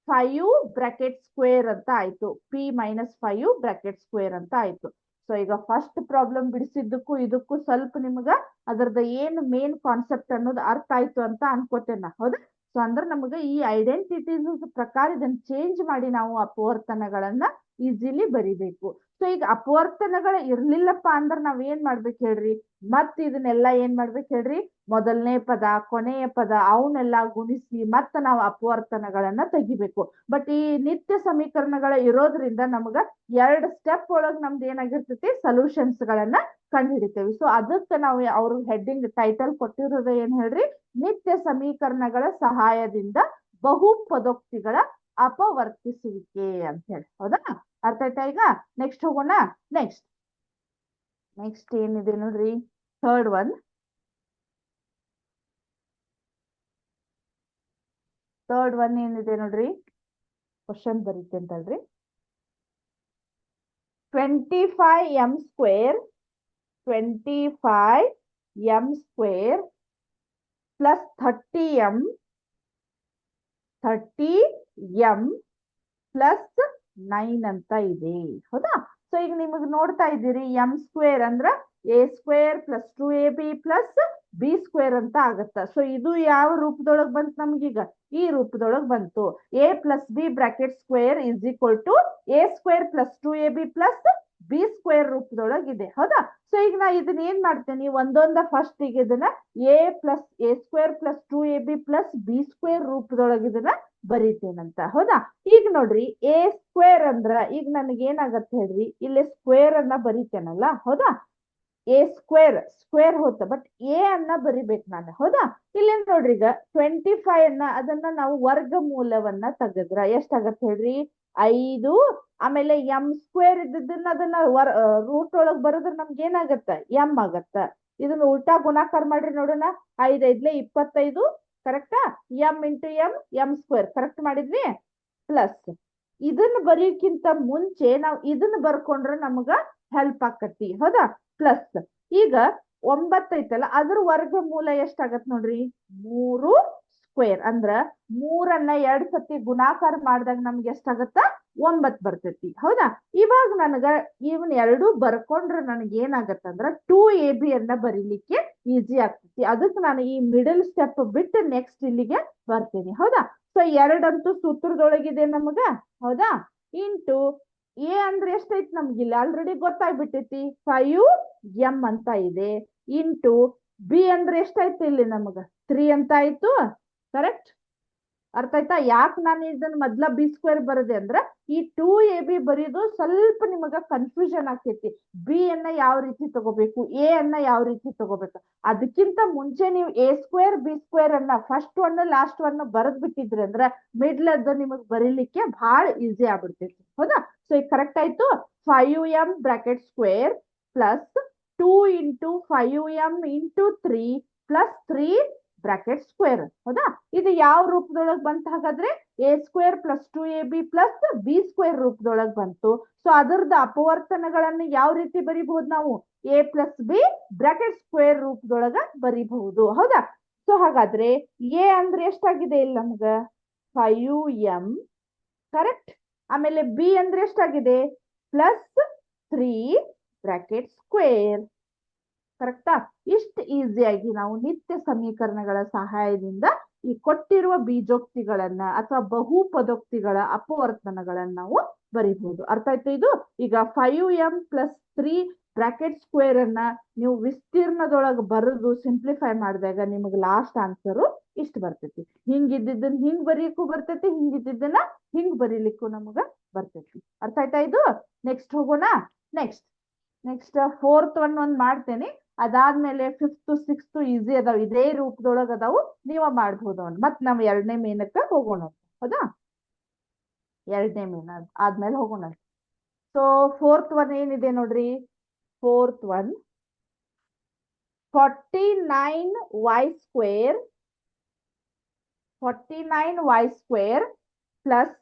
5 ಬ್ರಾಕೆಟ್ ಸ್ಕ್ವೇರ್ ಅಂತ ಆಯ್ತು, ಪಿ ಮೈನಸ್ 5 ಬ್ರಾಕೆಟ್ ಸ್ಕ್ವೇರ್ ಅಂತ ಆಯ್ತು. ಸೊ ಈಗ ಫಸ್ಟ್ ಪ್ರಾಬ್ಲಮ್ ಬಿಡಿಸಿದ್ದಕ್ಕೂ ಇದಕ್ಕೂ ಸ್ವಲ್ಪ ನಿಮ್ಗ ಅದರದ ಏನು ಮೇನ್ ಕಾನ್ಸೆಪ್ಟ್ ಅನ್ನೋದು ಅರ್ಥ ಆಯ್ತು ಅಂತ ಅನ್ಕೋತೇನೆ, ಹೌದಾ. ಸೊ ಅಂದ್ರೆ ನಮಗೆ ಈ ಐಡೆಂಟಿಟೀಸ್ ಪ್ರಕಾರ ಇದನ್ನ ಚೇಂಜ್ ಮಾಡಿ ನಾವು ಅಪವರ್ತನಗಳನ್ನ ಈಸಿಲಿ ಬರಿಬೇಕು. ಸೊ ಈಗ ಅಪವರ್ತನಗಳು ಇರ್ಲಿಲ್ಲಪ್ಪ ಅಂದ್ರೆ ನಾವ್ ಏನ್ ಮಾಡ್ಬೇಕು ಹೇಳ್ರಿ, ಮತ್ ಇದನ್ನೆಲ್ಲ ಏನ್ ಮಾಡ್ಬೇಕು ಹೇಳ್ರಿ, ಮೊದಲನೇ ಪದ ಕೊನೆಯ ಪದ ಅವನ್ನೆಲ್ಲ ಗುಣಿಸಿ ಮತ್ತ ನಾವು ಅಪವರ್ತನಗಳನ್ನ ತೆಗಿಬೇಕು. ಬಟ್ ಈ ನಿತ್ಯ ಸಮೀಕರಣಗಳ ಇರೋದ್ರಿಂದ ನಮಗ 2 ಸ್ಟೆಪ್ ಒಳಗ್ ನಮ್ದು ಏನಾಗಿರ್ತೈತಿ ಸೊಲ್ಯೂಷನ್ಸ್ ಗಳನ್ನ ಕಂಡು ಹಿಡಿತೇವೆ. ಸೊ ಅದಕ್ಕೆ ನಾವು ಅವ್ರ ಹೆಡ್ಡಿಂಗ್ ಟೈಟಲ್ ಕೊಟ್ಟಿರೋದು ಏನ್ ಹೇಳ್ರಿ, ನಿತ್ಯ ಸಮೀಕರಣಗಳ ಸಹಾಯದಿಂದ ಬಹುಪದೋಕ್ತಿಗಳ ಅಪವರ್ತಿಸುವಿಕೆ ಅಂತ ಹೇಳಿ, ಹೌದಾ. ಅರ್ಥ ಆಯ್ತಾ. ಈಗ ನೆಕ್ಸ್ಟ್ ಹೋಗೋಣ. ನೆಕ್ಸ್ಟ್ ಏನಿದೆ ನೋಡ್ರಿ, ಥರ್ಡ್ ಒನ್ ಏನಿದೆ ನೋಡ್ರಿ, ಕ್ವಶನ್ ಬರೀತೇಂತಲ್ರಿ. 25m square 25m square plus 30m plus 9 ಅಂತ ಇದೆ, ಹೌದಾ. ಸೊ ಈಗ ನಿಮಗ್ ನೋಡ್ತಾ ಇದ್ದೀರಿ ಎಂ ಸ್ಕ್ವೇರ್ ಅಂದ್ರ a square plus 2ab plus b square ಅಂತ ಆಗತ್ತ. ಸೊ ಇದು ಯಾವ ರೂಪದೊಳಗ್ ಬಂತು ನಮ್ಗೀಗ ಈ ರೂಪದೊಳಗ್ ಬಂತು. A plus b bracket square is equal to a square plus 2ab plus b square ರೂಪದೊಳಗಿದೆ, ಹೌದಾ. ಸೊ ಈಗ ನಾ ಇದನ್ನ ಏನ್ ಮಾಡ್ತೇನೆ ಒಂದೊಂದ ಫಸ್ಟ್ ಈಗ ಇದನ್ನ a plus a square plus 2ab plus b square ರೂಪದೊಳಗೆ ಇದನ್ನ ಬರೀತೇನಂತ, ಹೌದಾ. ಈಗ ನೋಡ್ರಿ ಎ ಸ್ಕ್ವೇರ್ ಅಂದ್ರ ಈಗ ನನಗೆ ಏನಾಗತ್ತೆ ಹೇಳ್ರಿ, ಇಲ್ಲಿ ಸ್ಕ್ವೇರ್ ಅನ್ನ ಬರೀತೇನಲ್ಲ, ಹೌದಾ. ಎ ಸ್ಕ್ವೇರ್ ಹೋತ, ಬಟ್ ಎ ಅನ್ನ ಬರಿಬೇಕು ನಾನು, ಹೌದಾ. ಇಲ್ಲಿ ನೋಡ್ರಿ ಈಗ 25 ಅನ್ನ ಅದನ್ನ ನಾವು ವರ್ಗಮೂಲವನ್ನ ತೆಗೆದ್ರ ಎಷ್ಟಾಗತ್ತೆ ಹೇಳ್ರಿ 5. ಆಮೇಲೆ ಎಂ ಸ್ಕ್ವೇರ್ ಇದ್ದದನ್ನ ಅದನ್ನ ರೂಟ್ ಒಳಗ್ ಬರೋದ್ರ ನಮ್ಗೆ ಏನಾಗತ್ತ ಎಂ ಆಗತ್ತ. ಇದನ್ನ ಉಲ್ಟಾ ಗುಣಾಕಾರ ಮಾಡ್ರಿ ನೋಡೋಣ, 5 5 25 ಕರೆಕ್ಟಾ, M into M square correct ಮಾಡಿದ್ವಿ. ಪ್ಲಸ್ ಇದನ್ನ ಬರೆಯಕ್ಕಿಂತ ಮುಂಚೆ ನಾವು ಇದನ್ನ ಬರ್ಕೊಂಡ್ರೆ ನಮಗ ಹೆಲ್ಪ್ ಆಕತಿ, ಹೌದಾ. ಪ್ಲಸ್ ಈಗ 9 ಐತಲ್ಲ ಅದ್ರ ವರ್ಗಮೂಲ ಎಷ್ಟಾಗತ್ ನೋಡ್ರಿ 3 ಸ್ಕ್ವೇರ್ ಅಂದ್ರ 3ಅನ್ನ 2 ಸತಿ ಗುಣಾಕಾರ ಮಾಡಿದಾಗ ನಮ್ಗೆ ಎಷ್ಟಾಗತ್ತ 9 ಬರ್ತೈತಿ, ಹೌದಾ. ಇವಾಗ ನನಗ ಇವನ್ 2 ಬರ್ಕೊಂಡ್ರೆ ನನಗೆ ಏನಾಗತ್ತಂದ್ರ 2ab ಅನ್ನ ಬರೀಲಿಕ್ಕೆ ಈಸಿ ಆಗ್ತೈತಿ. ಅದಕ್ಕೆ ನಾನು ಈ ಮಿಡಲ್ ಸ್ಟೆಪ್ ಬಿಟ್ಟು ನೆಕ್ಸ್ಟ್ ಇಲ್ಲಿಗೆ ಬರ್ತೇನೆ, ಹೌದಾ. ಸೊ 2 ಅಂತೂ ಸೂತ್ರದೊಳಗಿದೆ ನಮಗ, ಹೌದಾ. ಇಂಟು ಎ ಅಂದ್ರೆ ಎಷ್ಟೈತಿ ನಮ್ಗಿಲ್ಲ ಆಲ್ರೆಡಿ ಗೊತ್ತಾಗ್ಬಿಟ್ಟೈತಿ 5m ಅಂತ ಇದೆ. ಇಂಟು ಬಿ ಅಂದ್ರೆ ಎಷ್ಟಾಯ್ತು ಇಲ್ಲಿ ನಮಗ 3 ಅಂತ ಆಯ್ತು. ಕರೆಕ್ಟ್? ಅರ್ಥ ಆಯ್ತಾ? ಯಾಕೆ ನಾನು ಇದನ್ನ ಮೊದ್ಲ ಬಿ ಸ್ಕ್ವೇರ್ ಬರದೆ ಅಂದ್ರ ಈ 2ab ಬರೆಯೋದು ಸ್ವಲ್ಪ ನಿಮಗ ಕನ್ಫ್ಯೂಷನ್ ಆಗ್ತೈತಿ. ಬಿ ಅನ್ನ ಯಾವ ರೀತಿ ತಗೋಬೇಕು, ಎ ಅನ್ನ ಯಾವ ರೀತಿ ತಗೋಬೇಕು. ಅದಕ್ಕಿಂತ ಮುಂಚೆ ನೀವು ಎ ಸ್ಕ್ವೇರ್ ಬಿ ಸ್ಕ್ವೇರ್ ಅನ್ನ ಫಸ್ಟ್ ಒನ್ ಲಾಸ್ಟ್ ಒನ್ ಬರದ್ ಬಿಟ್ಟಿದ್ರಿ ಅಂದ್ರ ಮಿಡ್ಲ್ ಅದ ನಿಮಗ್ ಬರೀಲಿಕ್ಕೆ ಬಹಳ ಈಸಿ ಆಗ್ಬಿಡ್ತೈತಿ. ಹೌದಾ? ಸೊ ಈಗ ಕರೆಕ್ಟ್ ಆಯ್ತು. 5m bracket square plus 2 into 5m into 3 plus 3 bracket square. ಹೌದಾ? ಇದು ಯಾವ ರೂಪದೊಳಗ್ ಬಂತ ಹಾಗಾದ್ರೆ a square plus 2ab plus b square ರೂಪದೊಳಗ್ ಬಂತು. ಸೊ ಅದರದ ಅಪವರ್ತನಗಳನ್ನ ಯಾವ ರೀತಿ ಬರಿಬಹುದು ನಾವು? A plus b bracket square ರೂಪದೊಳಗ ಬರಿಬಹುದು. ಹೌದಾ? ಸೊ ಹಾಗಾದ್ರೆ ಎ ಅಂದ್ರೆ ಎಷ್ಟಾಗಿದೆ ಇಲ್ಲಿ ನಮ್ಗ 5m. ಕರೆಕ್ಟ್? ಆಮೇಲೆ ಬಿ ಅಂದ್ರೆ ಎಷ್ಟಾಗಿದೆ ಪ್ಲಸ್ 3 ಬ್ರಾಕೆಟ್ ಸ್ಕ್ವೇರ್. ಕರೆಕ್ಟಾ? ಇಷ್ಟು ಈಸಿಯಾಗಿ ನಾವು ನಿತ್ಯ ಸಮೀಕರಣಗಳ ಸಹಾಯದಿಂದ ಈ ಕೊಟ್ಟಿರುವ ಬೀಜೋಕ್ತಿಗಳನ್ನ ಅಥವಾ ಬಹುಪದೋಕ್ತಿಗಳ ಅಪವರ್ತನಗಳನ್ನ ನಾವು ಬರಿಬಹುದು. ಅರ್ಥ ಆಯ್ತು ಇದು? ಈಗ 5m ಪ್ಲಸ್ 3 ಬ್ರಾಕೆಟ್ ಸ್ಕ್ವೇರ್ ಅನ್ನ ನೀವು ವಿಸ್ತೀರ್ಣದೊಳಗೆ ಬರೆದು ಸಿಂಪ್ಲಿಫೈ ಮಾಡಿದಾಗ ನಿಮಗೆ ಲಾಸ್ಟ್ ಆನ್ಸರ್ ಇಷ್ಟು ಬರ್ತೈತಿ. ಹಿಂಗಿದ್ದನ್ನ ಹಿಂಗ್ ಬರೀಲಿಕ್ಕೂ ಬರ್ತೈತಿ, ಹಿಂಗಿದ್ದನ್ನ ಹಿಂಗ್ ಬರೀಲಿಕ್ಕೂ ನಮಗ ಬರ್ತೈತಿ. ಅರ್ಥ ಆಯ್ತಾ ಇದು? ನೆಕ್ಸ್ಟ್ ಹೋಗೋಣ. ನೆಕ್ಸ್ಟ್ ಫೋರ್ತ್ ಒಂದ್ ಮಾಡ್ತೇನೆ. ಅದಾದ್ಮೇಲೆ 5th 6th ಈಸಿ ಅದಾವ, ಇದೇ ರೂಪದೊಳಗ ಅದಾವು, ನೀವ ಮಾಡ್ಬೋದು. ಮತ್ ನಾವ್ 2ನೇ ಮೇನಕ್ಕ ಹೋಗೋಣ. ಹೌದಾ? 2ನೇ ಮೇನ ಆದ್ಮೇಲೆ ಹೋಗೋಣ. ಸೊ ಫೋರ್ತ್ ಒನ್ ಏನಿದೆ ನೋಡ್ರಿ. Fourth one 49y square plus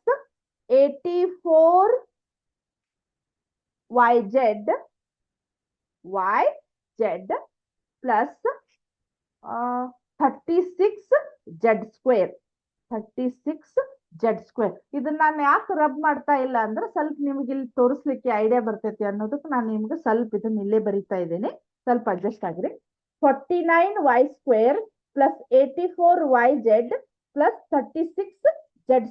84yz plus 36z square. ಇದನ್ನ ನಾನು ಯಾಕೆ ರಬ್ ಮಾಡ್ತಾ ಇಲ್ಲ ಅಂದ್ರೆ ಸ್ವಲ್ಪ ನಿಮ್ಗೆ ಇಲ್ಲಿ ತೋರಿಸ್ಲಿಕ್ಕೆ ಐಡಿಯಾ ಬರ್ತೈತಿ ಅನ್ನೋದಕ್ಕೆ ನಾನು ನಿಮ್ಗೆ ಸ್ವಲ್ಪ ಇದನ್ನ ಇಲ್ಲೇ ಬರಿತಾ ಇದ್ದೇನೆ. ಸ್ವಲ್ಪ ಅಡ್ಜಸ್ಟ್ ಆಗ್ರಿ. 49y square plus 84yz plus 36z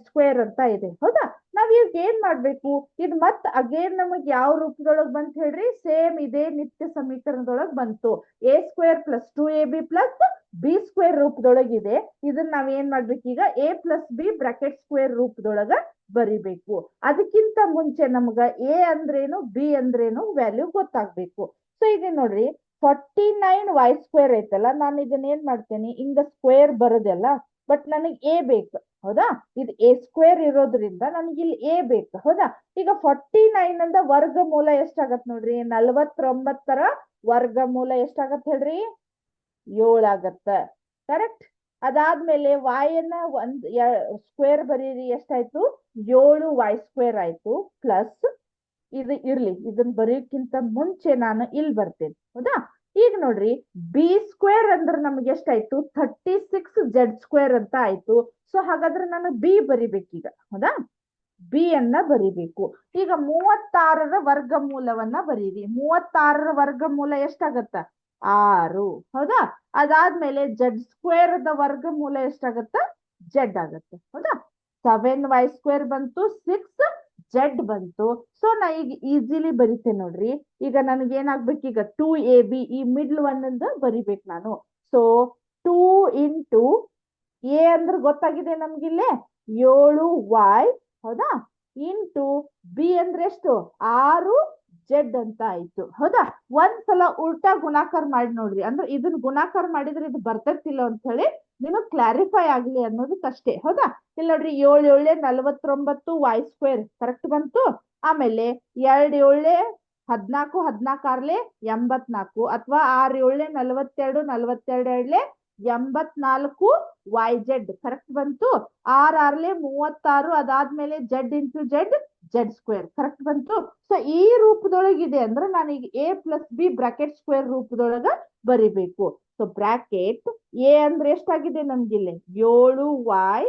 square ಅಂತ ಇದೆ. ಹೌದಾ? ನಾವ್ ಈಗ ಏನ್ ಮಾಡ್ಬೇಕು? ಇದು ಮತ್ ಅಗೇನ್ ನಮಗ್ ಯಾವ ರೂಪದೊಳಗ್ ಬಂತ ಹೇಳ್ರಿ? ಸೇಮ್ ಇದೇ ನಿತ್ಯ ಸಮೀಕರಣದೊಳಗ್ ಬಂತು. A square plus 2ab plus b square ರೂಪದೊಳಗಿದೆ. ಇದನ್ನ ನಾವ್ ಏನ್ ಮಾಡ್ಬೇಕು? ಈಗ a plus b bracket square ರೂಪದೊಳಗ ಬರಿಬೇಕು. ಅದಕ್ಕಿಂತ ಮುಂಚೆ ನಮ್ಗ ಎ ಅಂದ್ರೇನು ಬಿ ಅಂದ್ರೇನು ವ್ಯಾಲ್ಯೂ ಗೊತ್ತಾಗ್ಬೇಕು. ಸೊ ಈಗ ನೋಡ್ರಿ 49y ಸ್ಕ್ವೇರ್ ಐತಲ್ಲ, ನಾನು ಇದನ್ನ ಏನ್ ಮಾಡ್ತೇನೆ ಹಿಂಗ ಸ್ಕ್ವೇರ್ ಬರೋದಲ್ಲ, ಬಟ್ ನನಗೆ ಎ ಬೇಕು. ಹೌದಾ? ಇದು ಎ ಸ್ಕ್ವೇರ್ ಇರೋದ್ರಿಂದ ನನಗೆ ಇಲ್ಲಿ ಎ ಬೇಕು. ಹೌದಾ? ಈಗ 49 ಅಂದ ವರ್ಗಮೂಲ ಎಷ್ಟಾಗತ್ ನೋಡ್ರಿ? 49ರ ವರ್ಗಮೂಲ ಎಷ್ಟಾಗತ್ ಹೇಳ್ರಿ? 7 ಆಗತ್ತ. ಕರೆಕ್ಟ್? ಅದಾದ್ಮೇಲೆ y ಅನ್ನ ಸ್ಕ್ವೇರ್ ಬರೀರಿ, ಎಷ್ಟಾಯ್ತು? 7y ಸ್ಕ್ವೇರ್ ಆಯ್ತು. ಪ್ಲಸ್ ಇದು ಇರ್ಲಿ, ಇದನ್ನ ಬರೆಯೋಕ್ಕಿಂತ ಮುಂಚೆ ನಾನು ಇಲ್ಲಿ ಬರ್ತೇನೆ. ಹೌದಾ? ಈಗ ನೋಡ್ರಿ ಬಿ ಸ್ಕ್ವೇರ್ ಅಂದ್ರೆ ನಮ್ಗೆ ಎಷ್ಟಾಯ್ತು? 36z ಸ್ಕ್ವೇರ್ ಅಂತ ಆಯ್ತು. ಸೊ ಹಾಗಾದ್ರೆ ನಾನು ಬಿ ಬರಿಬೇಕೀಗ. ಹೌದಾ? ಬಿ ಅನ್ನ ಬರಿಬೇಕು. ಈಗ 36ರ ವರ್ಗಮೂಲವನ್ನ ಬರೀರಿ. 36ರ ವರ್ಗಮೂಲ ಎಷ್ಟಾಗತ್ತ? 6. ಹೌದಾ? ಅದಾದ್ಮೇಲೆ z ಸ್ಕ್ವೇರ್ ದ ವರ್ಗಮೂಲ ಎಷ್ಟಾಗತ್ತ? z ಆಗತ್ತೆ. ಹೌದಾ? 7y ಸ್ಕ್ವೇರ್ ಬಂತು, 6z ಬಂತು. ಸೊ ನಾ ಈಗ ಈಸಿಲಿ ಬರಿತೇನೆ ನೋಡ್ರಿ. ಈಗ ನನಗೆ ಏನಾಗ್ಬೇಕು? ಈಗ 2ab ಈ ಮಿಡ್ಲ್ ಒನ್ ಅಂತ ಬರಿಬೇಕು ನಾನು. ಸೊ 2 ಇಂಟು ಎ ಅಂದ್ರೆ ಗೊತ್ತಾಗಿದೆ ನಮ್ಗಿಲ್ಲೇ 7y. ಹೌದಾ? ಇಂಟು ಬಿ ಅಂದ್ರೆ ಎಷ್ಟು? 6z ಅಂತ ಆಯ್ತು. ಹೌದಾ? ಒಂದ್ಸಲ ಉಲ್ಟಾ ಗುಣಾಕಾರ ಮಾಡಿ ನೋಡ್ರಿ. ಅಂದ್ರೆ ಇದನ್ನ ಗುಣಾಕಾರ ಮಾಡಿದ್ರೆ ಇದು ಬರ್ತೈತಿಲ್ಲ ಅಂತ ಹೇಳಿ ನಿಮಗ್ ಕ್ಲಾರಿಫೈ ಆಗ್ಲಿ ಅನ್ನೋದಕ್ಕಷ್ಟೇ. ಹೌದಾ? ಇಲ್ಲಿ ನೋಡ್ರಿ 7 7 49y ಸ್ಕ್ವೇರ್ ಕರೆಕ್ಟ್ ಬಂತು. ಆಮೇಲೆ 2 7 14 14 84 ಅಥವಾ 6 7 42 42 84yz ಕರೆಕ್ಟ್ ಬಂತು. 6 6 36 ಅದಾದ್ಮೇಲೆ z into z square correct ಬಂತು. ಸೊ ಈ ರೂಪದೊಳಗಿದೆ ಅಂದ್ರೆ ನಾನೀಗ a plus b bracket square ರೂಪದೊಳಗ ಬರಿಬೇಕು. ಸೊ ಬ್ರಾಕೆಟ್ ಎ ಅಂದ್ರೆ ಎಷ್ಟಾಗಿದೆ ನಮ್ಗಿಲ್ಲಿ? 7y.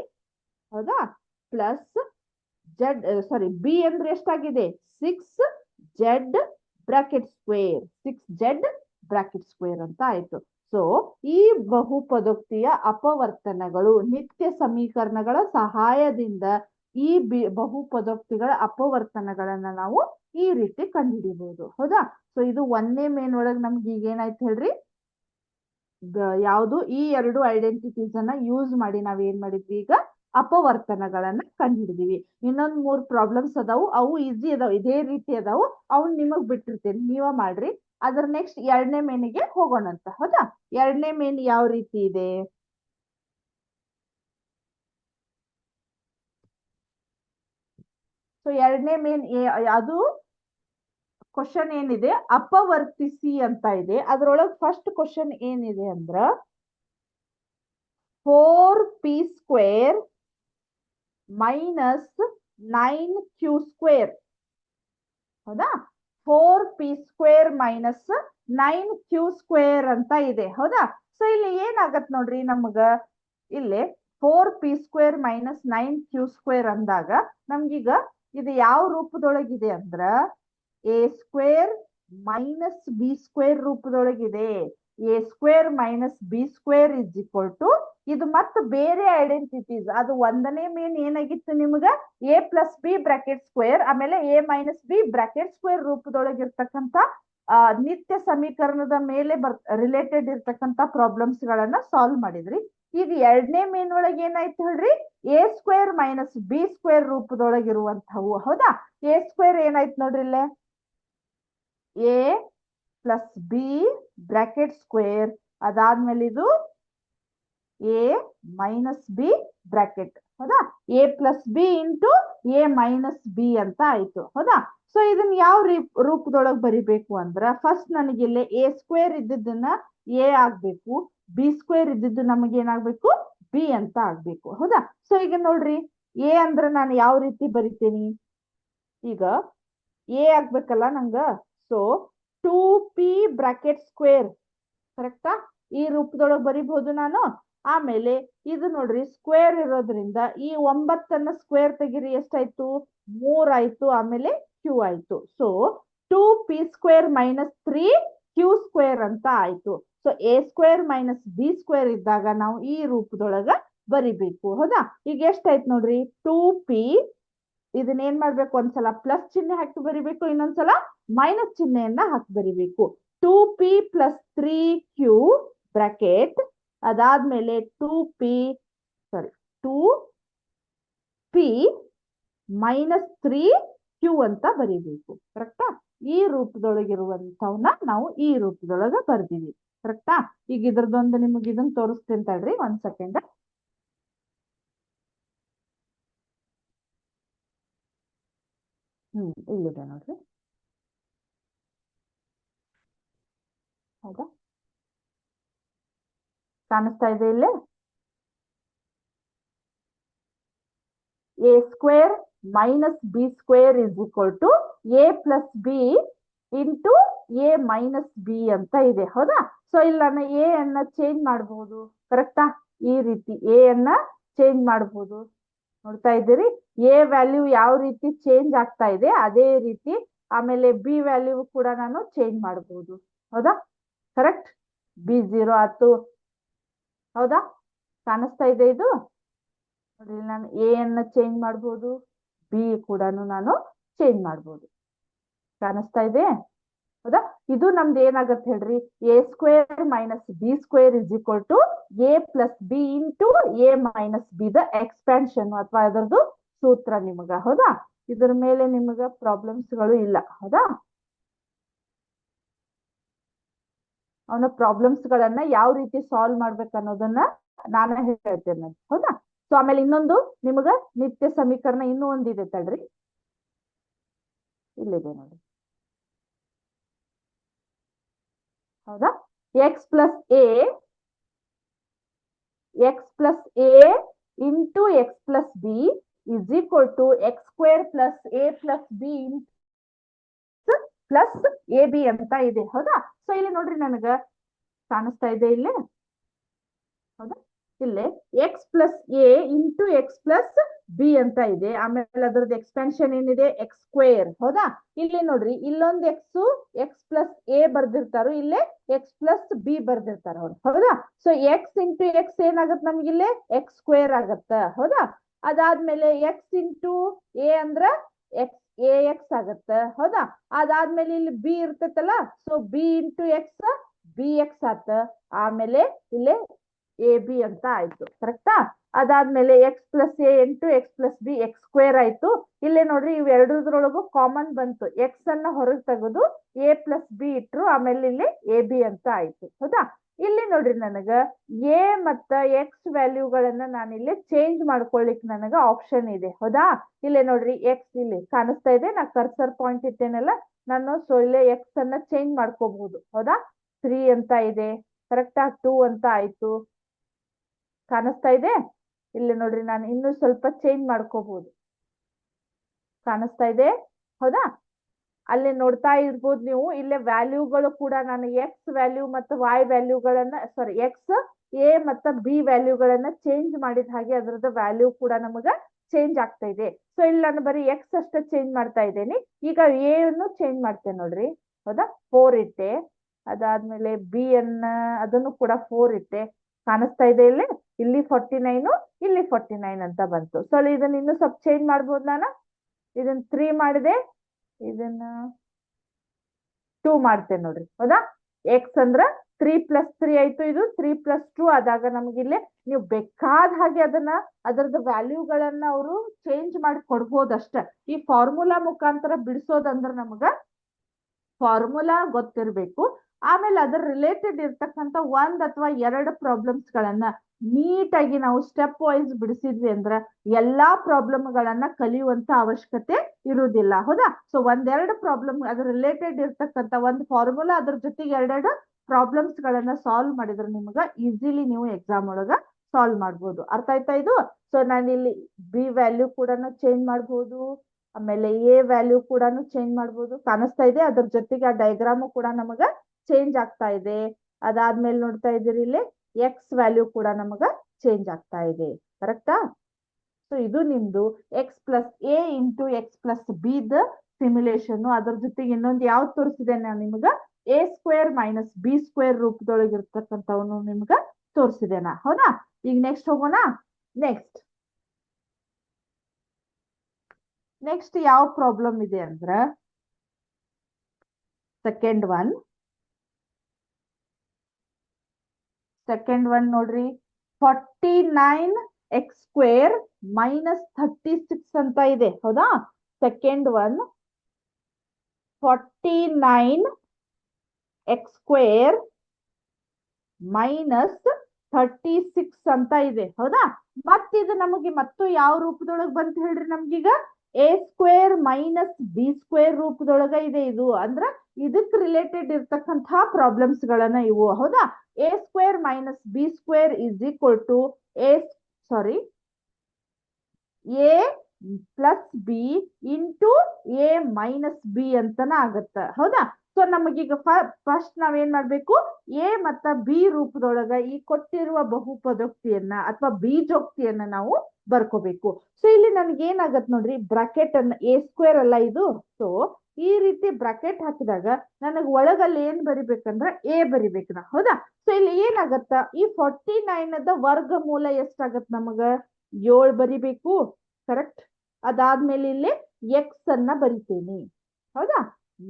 ಹೌದಾ? ಪ್ಲಸ್ ಬಿ ಅಂದ್ರೆ ಎಷ್ಟಾಗಿದೆ? 6z bracket square. 6z bracket square ಅಂತ ಆಯ್ತು. ಸೊ ಈ ಬಹುಪದೋಕ್ತಿಯ ಅಪವರ್ತನಗಳು ನಿತ್ಯ ಸಮೀಕರಣಗಳ ಸಹಾಯದಿಂದ ಈ ಬಹುಪದೋಕ್ತಿಗಳ ಅಪವರ್ತನಗಳನ್ನ ನಾವು ಈ ರೀತಿ ಕಂಡುಹಿಡಿಬಹುದು. ಹೌದಾ? ಸೊ ಇದು 1ನೇ ಮೇನ್ ಒಳಗ್ ನಮ್ಗೆ ಈಗ ಏನಾಯ್ತು ಹೇಳ್ರಿ? ಯಾವುದು ಈ ಎರಡು ಐಡೆಂಟಿಟೀಸ್ ಅನ್ನ ಯೂಸ್ ಮಾಡಿ ನಾವ್ ಏನ್ ಮಾಡಿದ್ವಿ ಈಗ ಅಪವರ್ತನಗಳನ್ನ ಕಂಡುಹಿಡಿದಿವಿ. ಇನ್ನೊಂದ್ 3 ಪ್ರಾಬ್ಲಮ್ಸ್ ಅದಾವು, ಅವು ಈಸಿ ಅದಾವ, ಇದೇ ರೀತಿ ಅದಾವು, ಅವ್ನ್ ನಿಮಗ್ ಬಿಟ್ಟಿರ್ತೇನೆ, ನೀವ ಮಾಡ್ರಿ. ಅದ್ರ ನೆಕ್ಸ್ಟ್ 2ನೇ ಮೇನಿಗೆ ಹೋಗೋಣಂತ. ಹೌದಾ, 2ನೇ ಮೇನ್ ಯಾವ ರೀತಿ ಇದೆ? ಸೊ 2ನೇ ಮೇನ್ ಅದು ಕ್ವಶನ್ ಏನಿದೆ, ಅಪವರ್ತಿಸಿ ಅಂತ ಇದೆ. ಅದ್ರೊಳಗ್ ಫಸ್ಟ್ ಕ್ವಶನ್ ಏನಿದೆ ಅಂದ್ರ 4p² ಮೈನಸ್ 9q². ಹೌದಾ, 4p² ಮೈನಸ್ 9q² ಅಂತ ಇದೆ. ಹೌದಾ, ಸೊ ಇಲ್ಲಿ ಏನಾಗತ್ ನೋಡ್ರಿ, ನಮ್ಗ ಇಲ್ಲಿ 4p² ಮೈನಸ್ 9q² ಅಂದಾಗ ನಮ್ಗೀಗ ಇದು ಯಾವ ರೂಪದೊಳಗಿದೆ ಅಂದ್ರ a² ಮೈನಸ್ b² ರೂಪದೊಳಗಿದೆ. a² minus b² is equal to ಇದು ಮತ್ತೆ ಬೇರೆ ಐಡೆಂಟಿಟೀಸ್. ಅದು 1ನೇ ಮೇನ್ ಏನಾಗಿತ್ತು ನಿಮ್ಗ a plus b bracket square, ಆಮೇಲೆ a minus b bracket square ರೂಪದೊಳಗಿರ್ತಕ್ಕಂಥ ನಿತ್ಯ ಸಮೀಕರಣದ ಮೇಲೆ ರಿಲೇಟೆಡ್ ಇರ್ತಕ್ಕಂಥ ಪ್ರಾಬ್ಲಮ್ಸ್ ಗಳನ್ನ ಸಾಲ್ವ್ ಮಾಡಿದ್ರಿ. ಈಗ 2ನೇ ಮೇನ್ ಒಳಗೆ ಏನಾಯ್ತು ಹೇಳ್ರಿ, a² ಮೈನಸ್ b² ರೂಪದೊಳಗಿರುವಂತವು. ಹೌದಾ, a² ಏನಾಯ್ತು ನೋಡ್ರಿ ಇಲ್ಲೇ a plus b bracket square, ಅದಾದ್ಮೇಲೆ ಇದು a ಮೈನಸ್ ಬಿ ಬ್ರಾಕೆಟ್. ಹೌದಾ, a plus b into a minus b ಅಂತ ಆಯ್ತು. ಹೌದಾ, ಸೊ ಇದನ್ನ ಯಾವ ರೂಪದೊಳಗೆ ಬರಿಬೇಕು ಅಂದ್ರ ಫಸ್ಟ್ ನನಗಿಲ್ಲಿ a² ಇದ್ದದನ್ನ a ಆಗ್ಬೇಕು, b² ಇದ್ದಿದ್ದು ನಮಗೆ ಏನಾಗ್ಬೇಕು b ಅಂತ ಆಗ್ಬೇಕು. ಹೌದಾ, ಸೊ ಈಗ ನೋಡ್ರಿ a ಅಂದ್ರೆ ನಾನು ಯಾವ ರೀತಿ ಬರಿತೀನಿ, ಈಗ a ಆಗ್ಬೇಕಲ್ಲ ನಂಗ. ಸೊ 2p ಬ್ರಾಕೆಟ್ ಸ್ಕ್ವೇರ್ ಕರೆಕ್ಟಾ, ಈ ರೂಪದೊಳಗೆ ಬರಿಬಹುದು ನಾನು. ಆಮೇಲೆ ಇದು ನೋಡ್ರಿ ಸ್ಕ್ವೇರ್ ಇರೋದ್ರಿಂದ ಈ 9ಅನ್ನ ಸ್ಕ್ವೇರ್ ತೆಗಿರಿ, ಎಷ್ಟಾಯ್ತು 3 ಆಯ್ತು, ಆಮೇಲೆ q ಆಯ್ತು. ಸೊ 2p² ಮೈನಸ್ 3q² ಅಂತ ಆಯ್ತು. ಸೊ a² ಮೈನಸ್ b² ಇದ್ದಾಗ ನಾವು ಈ ರೂಪದೊಳಗ ಬರಿಬೇಕು. ಹೌದಾ, ಈಗ ಎಷ್ಟಾಯ್ತು ನೋಡ್ರಿ 2p, ಇದನ್ನ ಏನ್ ಮಾಡ್ಬೇಕು, ಒಂದ್ಸಲ ಪ್ಲಸ್ ಚಿಹ್ನೆ ಹಾಕಿ ಬರಿಬೇಕು, ಇನ್ನೊಂದ್ಸಲ ಮೈನಸ್ ಚಿಹ್ನೆಯನ್ನ ಹಾಕಿ ಬರಿಬೇಕು. 2p ಪ್ಲಸ್ 3q ಬ್ರಾಕೆಟ್, ಅದಾದ್ಮೇಲೆ 2p ಮೈನಸ್ 3q ಅಂತ ಬರಿಬೇಕು. ಕರೆಕ್ಟಾ, ಈ ರೂಪದೊಳಗಿರುವಂತವನ್ನ ನಾವು ಈ ರೂಪದೊಳಗ ಬರ್ದಿವಿ. ಕರೆಕ್ಟಾ, ಈಗ ಇದ್ರದೊಂದು ನಿಮ್ಗೆ ಇದನ್ನ ತೋರಿಸ್ತೇನೆ ತಡ್ರಿ, 1 ಸೆಕೆಂಡ್. ಇಲ್ಲಿದೆ ನೋಡ್ರಿ. ಹೌದಾ, ಕಾಣಿಸ್ತಾ ಇದೆ ಇಲ್ಲೇ a² minus b² is equal to a plus b into a minus b ಅಂತ ಇದೆ. ಹೌದಾ, ಸೊ ಇಲ್ಲಿ ನಾನು a ಅನ್ನ ಚೇಂಜ್ ಮಾಡಬಹುದು. ಕರೆಕ್ಟಾ, ಈ ರೀತಿ a ಅನ್ನ ಚೇಂಜ್ ಮಾಡಬಹುದು. ನೋಡ್ತಾ ಇದ್ದೀರಿ a ವ್ಯಾಲ್ಯೂ ಯಾವ ರೀತಿ ಚೇಂಜ್ ಆಗ್ತಾ ಇದೆ, ಅದೇ ರೀತಿ ಆಮೇಲೆ b ವ್ಯಾಲ್ಯೂ ಕೂಡ ನಾನು ಚೇಂಜ್ ಮಾಡಬಹುದು. ಹೌದಾ, ಕರೆಕ್ಟ್, b0 ಆಯ್ತು. ಹೌದಾ, ಕಾಣಿಸ್ತಾ ಇದೆ ಇದು ನೋಡ್ರಿ, ನಾನು a ಅನ್ನ ಚೇಂಜ್ ಮಾಡಬಹುದು, b ಕೂಡ ನಾನು ಚೇಂಜ್ ಮಾಡಬಹುದು. ಕಾಣಿಸ್ತಾ ಇದೆ. ಹೌದಾ, ಇದು ನಮ್ದು ಏನಾಗತ್ತೆ ಹೇಳ್ರಿ, a² minus b² is equal to a plus b into a minus b the expansion ಅಥವಾ ಅದರದ್ದು ಸೂತ್ರ ನಿಮಗ. ಹೌದಾ, ಇದ್ರ ಮೇಲೆ ನಿಮಗ ಪ್ರಾಬ್ಲಮ್ಸ್ ಗಳು ಇಲ್ಲ. ಹೌದಾ, ಅವನ ಪ್ರಾಬ್ಲಮ್ಸ್ ಗಳನ್ನ ಯಾವ ರೀತಿ ಸಾಲ್ವ್ ಮಾಡ್ಬೇಕು ಅನ್ನೋದನ್ನ ನಾನು ಹೇಳ್ತೇನೆ. ಹೌದಾ, ಸೊ ಆಮೇಲೆ ಇನ್ನೊಂದು ನಿಮಗ ನಿತ್ಯ ಸಮೀಕರಣ ಇನ್ನೂ ಒಂದಿದೆ ತಡ್ರಿ, ಇಲ್ಲಿದೆ ನೋಡಿ. ಹೌದಾ, x plus a into x plus b is equal to x² plus a plus b plus a b ಅಂತ ಇದೆ. ಹೌದಾ, ಸೊ ಇಲ್ಲಿ ನೋಡ್ರಿ ನನಗ ಕಾಣಿಸ್ತಾ ಇದೆ ಇಲ್ಲಿ. ಹೌದಾ, ಇಲ್ಲಿ X plus a into x plus B ಅಂತ ಇದೆ, ಆಮೇಲೆ ಅದರದ್ದು ಎಕ್ಸ್ಪೆನ್ಷನ್ ಏನಿದೆ x². ಹೌದಾ, ಇಲ್ಲಿ ನೋಡ್ರಿ ಇಲ್ಲೊಂದು ಎಕ್ಸ್ ಪ್ಲಸ್ ಎ ಬರ್ದಿರ್ತಾರೋ, ಇಲ್ಲೇ ಎಕ್ಸ್ ಪ್ಲಸ್ ಬಿ ಬರ್ದಿರ್ತಾರ ಅವ್ರು. ಹೌದಾ, ಸೊ ಎಕ್ಸ್ ಇಂಟು ಎಕ್ಸ್ ಏನಾಗತ್ತೆ ನಮ್ಗೆ ಇಲ್ಲಿ x² ಆಗತ್ತ. ಹೌದಾ, ಅದಾದ್ಮೇಲೆ ಎಕ್ಸ್ ಇಂಟು ಎ ಅಂದ್ರ ಎಕ್ಸ್ ಆಗತ್ತ. ಹೌದಾ, ಅದಾದ್ಮೇಲೆ ಇಲ್ಲಿ ಬಿ ಇರ್ತೈತಲ್ಲ, so B into X B X ಆತ, ಆಮೇಲೆ ಇಲ್ಲೇ ಎ ಬಿ ಅಂತ ಆಯ್ತು. ಕರೆಕ್ಟಾ? ಅದಾದ್ಮೇಲೆ X plus a into x plus B X square ಆಯ್ತು. ಇಲ್ಲೇ ನೋಡ್ರಿ ಇವ್ ಎರಡರೊಳಗು ಕಾಮನ್ ಬಂತು, ಎಕ್ಸ್ ಅನ್ನ ಹೊರಗೆ ತೆಗೆದು ಎ ಪ್ಲಸ್ ಬಿ ಇಟ್ರು, ಆಮೇಲೆ ಇಲ್ಲಿ ಎ ಬಿ ಅಂತ ಆಯ್ತು. ಹೌದಾ? ಇಲ್ಲಿ ನೋಡ್ರಿ ನನಗ ಎ ಮತ್ತ ಎಕ್ಸ್ ವ್ಯಾಲ್ಯೂಗಳನ್ನ ನಾನು ಇಲ್ಲಿ ಚೇಂಜ್ ಮಾಡ್ಕೊಳ್ಳಿಕ್ ನನಗ ಆಪ್ಷನ್ ಇದೆ. ಹೌದಾ? ಇಲ್ಲೇ ನೋಡ್ರಿ ಎಕ್ಸ್ ಇಲ್ಲಿ ಕಾಣಿಸ್ತಾ ಇದೆ, ನಾ ಕರ್ಸರ್ ಪಾಯಿಂಟ್ ಇಟ್ಟೇನಲ್ಲ, ನಾನು ಸೊ ಇಲ್ಲೇ ಎಕ್ಸ್ ಅನ್ನ ಚೇಂಜ್ ಮಾಡ್ಕೋಬಹುದು. ಹೌದಾ? 3 ಅಂತ ಇದೆ. ಕರೆಕ್ಟಾ? 2 ಅಂತ ಆಯ್ತು. ಕಾಣಿಸ್ತಾ ಇದೆ? ಇಲ್ಲಿ ನೋಡ್ರಿ ನಾನು ಇನ್ನೂ ಸ್ವಲ್ಪ ಚೇಂಜ್ ಮಾಡ್ಕೋಬಹುದು. ಕಾಣಿಸ್ತಾ ಇದೆ? ಹೌದಾ? ಅಲ್ಲಿ ನೋಡ್ತಾ ಇರ್ಬೋದು ನೀವು, ಇಲ್ಲೇ ವ್ಯಾಲ್ಯೂಗಳು ಕೂಡ ನಾನು ಎಕ್ಸ್ ವ್ಯಾಲ್ಯೂ ಮತ್ತು ವೈ ವ್ಯಾಲ್ಯೂಗಳನ್ನ ಸಾರಿ ಎಕ್ಸ್ ಎ ಮತ್ತು ಬಿ ವ್ಯಾಲ್ಯೂಗಳನ್ನ ಚೇಂಜ್ ಮಾಡಿದ ಹಾಗೆ ಅದರದ ವ್ಯಾಲ್ಯೂ ಕೂಡ ನಮಗ ಚೇಂಜ್ ಆಗ್ತಾ ಇದೆ. ಸೊ ಇಲ್ಲಿ ನಾನು ಬರೀ ಎಕ್ಸ್ ಅಷ್ಟೇ ಚೇಂಜ್ ಮಾಡ್ತಾ ಇದ್ದೇನೆ. ಈಗ ಎ ಅನ್ನು ಚೇಂಜ್ ಮಾಡ್ತೇನೆ ನೋಡ್ರಿ. ಹೌದಾ? 4 ಇಟ್ಟೆ. ಅದಾದ್ಮೇಲೆ ಬಿ ಅನ್ನ ಅದನ್ನು ಕೂಡ 4 ಇಟ್ಟೆ. ಕಾಣಿಸ್ತಾ ಇದೆ ಇಲ್ಲಿ? ಇಲ್ಲಿ 49 ಇಲ್ಲಿ 49 ಅಂತ ಬಂತು. ಸೊ ಇದನ್ನ ಇನ್ನೂ ಸ್ವಲ್ಪ ಚೇಂಜ್ ಮಾಡ್ಬೋದು ನಾನು. ಇದನ್ನ 3 ಮಾಡಿದೆ, ಇದನ್ನ 2 ಮಾಡ್ತೇನೆ ನೋಡ್ರಿ. ಹೌದಾ? ಎಕ್ಸ್ ಅಂದ್ರ 3 + 3 ಆಯ್ತು. ಇದು 3 + 2 ಆದಾಗ ನಮ್ಗೆ ಇಲ್ಲಿ ನೀವು ಬೇಕಾದ ಹಾಗೆ ಅದನ್ನ ಅದರದ ವ್ಯಾಲ್ಯೂಗಳನ್ನ ಅವರು ಚೇಂಜ್ ಮಾಡಿ ಕೊಡ್ಬೋದಷ್ಟ. ಈ ಫಾರ್ಮುಲಾ ಮುಖಾಂತರ ಬಿಡಿಸೋದಂದ್ರ ನಮಗ ಫಾರ್ಮುಲಾ ಗೊತ್ತಿರ್ಬೇಕು. ಆಮೇಲೆ ಅದರ ರಿಲೇಟೆಡ್ ಇರ್ತಕ್ಕಂಥ 1 ಅಥವಾ 2 ಪ್ರಾಬ್ಲಮ್ಸ್ ಗಳನ್ನ ನೀಟಾಗಿ ನಾವು ಸ್ಟೆಪ್ ವೈಸ್ ಬಿಡಿಸಿದ್ವಿ ಅಂದ್ರ ಎಲ್ಲಾ ಪ್ರಾಬ್ಲಮ್ ಗಳನ್ನ ಕಲಿಯುವಂತ ಅವಶ್ಯಕತೆ ಇರುವುದಿಲ್ಲ. ಹೌದಾ? ಸೊ 1-2 ಪ್ರಾಬ್ಲಮ್ ಅದ್ರ ರಿಲೇಟೆಡ್ ಇರ್ತಕ್ಕಂಥ ಒಂದು ಫಾರ್ಮುಲಾ ಅದ್ರ ಜೊತೆಗೆ 2 ಪ್ರಾಬ್ಲಮ್ಸ್ ಗಳನ್ನ ಸಾಲ್ವ್ ಮಾಡಿದ್ರೆ ನಿಮ್ಗ ಈಸಿಲಿ ನೀವು ಎಕ್ಸಾಮ್ ಒಳಗ ಸಾಲ್ವ್ ಮಾಡ್ಬೋದು. ಅರ್ಥ ಆಯ್ತಾ ಇದು? ಸೊ ನಾನು ಇಲ್ಲಿ ಬಿ ವ್ಯಾಲ್ಯೂ ಕೂಡ ಚೇಂಜ್ ಮಾಡ್ಬೋದು, ಆಮೇಲೆ ಎ ವ್ಯಾಲ್ಯೂ ಕೂಡ ಚೇಂಜ್ ಮಾಡ್ಬೋದು. ಕಾಣಿಸ್ತಾ ಇದೆ? ಅದ್ರ ಜೊತೆಗೆ ಆ ಡಯಾಗ್ರಾಮ್ ಕೂಡ ನಮಗ ಚೇಂಜ್ ಆಗ್ತಾ ಇದೆ. ಅದಾದ್ಮೇಲೆ ನೋಡ್ತಾ ಇದ್ದೀರಿ ಇಲ್ಲಿ ಎಕ್ಸ್ ವ್ಯಾಲ್ಯೂ ಕೂಡ ನಮಗ ಚೇಂಜ್ ಆಗ್ತಾ ಇದೆ. ಕರೆಕ್ಟಾ? ಸೊ ಇದು ನಿಮ್ದು x plus a into x plus b the simulation. ಅದ್ರ ಜೊತೆಗೆ ಇನ್ನೊಂದು ಯಾವ್ದು ತೋರಿಸಿದೆ ನಾನು ನಿಮ್ಗ, a square minus b square ರೂಪದೊಳಗೆ ಇರ್ತಕ್ಕಂಥವನು ನಿಮ್ಗ ತೋರಿಸಿದೆನಾ? ಹೌದಾ? ಈಗ ನೆಕ್ಸ್ಟ್ ಹೋಗೋಣ. ನೆಕ್ಸ್ಟ್ ಯಾವ ಪ್ರಾಬ್ಲಮ್ ಇದೆ ಅಂದ್ರ ಸೆಕೆಂಡ್ ಒನ್ ನೋಡ್ರಿ. 49x² ಮೈನಸ್ 36 ಅಂತ ಇದೆ. ಹೌದಾ? ಸೆಕೆಂಡ್ ಒನ್ 49x² ಮೈನಸ್ 36 ಅಂತ ಇದೆ. ಹೌದಾ? ಮತ್ತಿದು ನಮಗೆ ಮತ್ತು ಯಾವ ರೂಪದೊಳಗೆ ಬಂತ ಹೇಳ್ರಿ? ನಮ್ಗೀಗ a² ಮೈನಸ್ b² ರೂಪದೊಳಗ ಇದೆ. ಇದು ಅಂದ್ರ ಇದಕ್ ರಿಲೇಟೆಡ್ ಇರ್ತಕ್ಕಂತಹ ಪ್ರಾಬ್ಲಮ್ಸ್ ಗಳನ್ನ ಇವು. ಹೌದಾ? a² minus b² is equal to a plus b into a minus b ಅಂತನ ಆಗತ್ತ. ಹೌದಾ? ಸೊ ನಮಗೀಗ ಫಸ್ಟ್ ನಾವೇನ್ ಮಾಡ್ಬೇಕು, ಎ ಮತ್ತ ಬಿ ರೂಪದೊಳಗ ಈ ಕೊಟ್ಟಿರುವ ಬಹುಪದೋಕ್ತಿಯನ್ನ ಅಥವಾ ಬೀಜೋಕ್ತಿಯನ್ನ ನಾವು ಬರ್ಕೋಬೇಕು. ಸೊ ಇಲ್ಲಿ ನನ್ಗೆ ಏನಾಗತ್ ನೋಡ್ರಿ, ಬ್ರಾಕೆಟ್ ಅನ್ನ a² ಅಲ್ಲ ಇದು. ಸೊ ಈ ರೀತಿ ಬ್ರಾಕೆಟ್ ಹಾಕಿದಾಗ ನನಗ್ ಒಳಗಲ್ಲಿ ಏನ್ ಬರಿಬೇಕಂದ್ರ ಎ ಬರಿಬೇಕು ನಾ. ಹೌದಾ? ಸೊ ಇಲ್ಲಿ ಏನಾಗತ್ತ, ಈ 49 ವರ್ಗಮೂಲ ಎಷ್ಟಾಗತ್ ನಮಗ? 7 ಬರಿಬೇಕು. ಕರೆಕ್ಟ್? ಅದಾದ್ಮೇಲೆ ಇಲ್ಲಿ ಎಕ್ಸ್ ಅನ್ನ ಬರಿತೇನೆ. ಹೌದಾ?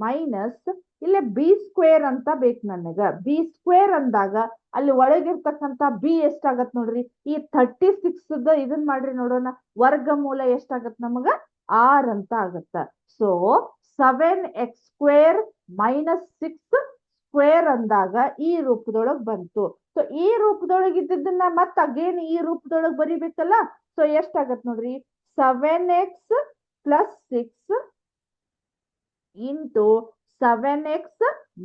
ಮೈನಸ್ ಇಲ್ಲಿ b² ಅಂತ ಬೇಕು ನನಗ. b² ಅಂದಾಗ ಅಲ್ಲಿ ಒಳಗಿರ್ತಕ್ಕಂಥ ಬಿ ಎಷ್ಟಾಗತ್ ನೋಡ್ರಿ, ಈ 36 ಇದನ್ ಮಾಡ್ರಿ ನೋಡೋಣ. ವರ್ಗಮೂಲ ಎಷ್ಟಾಗತ್ ನಮಗ? 6 ಅಂತ ಆಗತ್ತ. ಸೊ 7x² ಮೈನಸ್ 6² ಅಂದಾಗ ಈ ರೂಪದೊಳಗ್ ಬಂತು. ಸೊ ಈ ರೂಪದೊಳಗೆ ಇದ್ದದನ್ನ ಮತ್ತ ಅಗೇನ್ ಈ ರೂಪದೊಳಗ್ ಬರಿಬೇಕಲ್ಲ. ಸೊ ಎಷ್ಟಾಗತ್ ನೋಡ್ರಿ, 7x plus 6 into 7x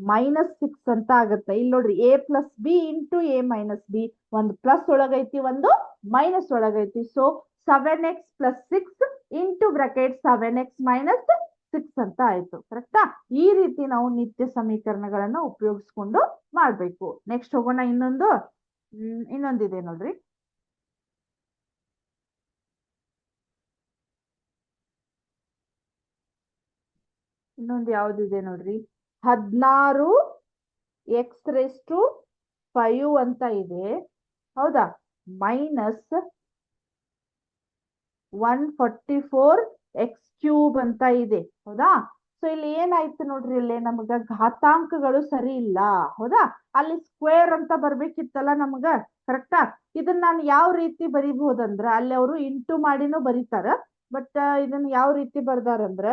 minus 6 ಅಂತ ಆಗತ್ತೆ. ಇಲ್ಲಿ ನೋಡ್ರಿ a plus b into a minus b, ಒಂದು ಪ್ಲಸ್ ಒಳಗೈತಿ, ಒಂದು ಮೈನಸ್ ಒಳಗೈತಿ. So 7x plus 6 into bracket 7x minus 6 ಅಂತ ಆಯ್ತು. ಕರೆಕ್ಟಾ? ಈ ರೀತಿ ನಾವು ನಿತ್ಯ ಸಮೀಕರಣಗಳನ್ನ ಉಪಯೋಗಿಸ್ಕೊಂಡು ಮಾಡ್ಬೇಕು. ನೆಕ್ಸ್ಟ್ ಹೋಗೋಣ. ಇನ್ನೊಂದಿದೆ ನೋಡ್ರಿ. ಇನ್ನೊಂದು ಯಾವ್ದಿದೆ ನೋಡ್ರಿ, 16x⁵ ಅಂತ ಇದೆ. ಹೌದಾ? ಮೈನಸ್ 144x³ ಅಂತ ಇದೆ. ಹೌದಾ? ಸೊ ಇಲ್ಲಿ ಏನಾಯ್ತು ನೋಡ್ರಿ, ಇಲ್ಲಿ ನಮಗ ಘಾತಾಂಕಗಳು ಸರಿ ಇಲ್ಲ. ಹೌದಾ, ಅಲ್ಲಿ ಸ್ಕ್ವೇರ್ ಅಂತ ಬರ್ಬೇಕಿತ್ತಲ್ಲ ನಮಗ. ಕರೆಕ್ಟಾ? ಇದನ್ನ ನಾನು ಯಾವ ರೀತಿ ಬರಿಬಹುದಂದ್ರ, ಅಲ್ಲಿ ಅವರು ಇಂಟು ಮಾಡಿನೂ ಬರೀತಾರ. ಬಟ್ ಇದನ್ನ ಯಾವ ರೀತಿ ಬರ್ದಾರಂದ್ರ,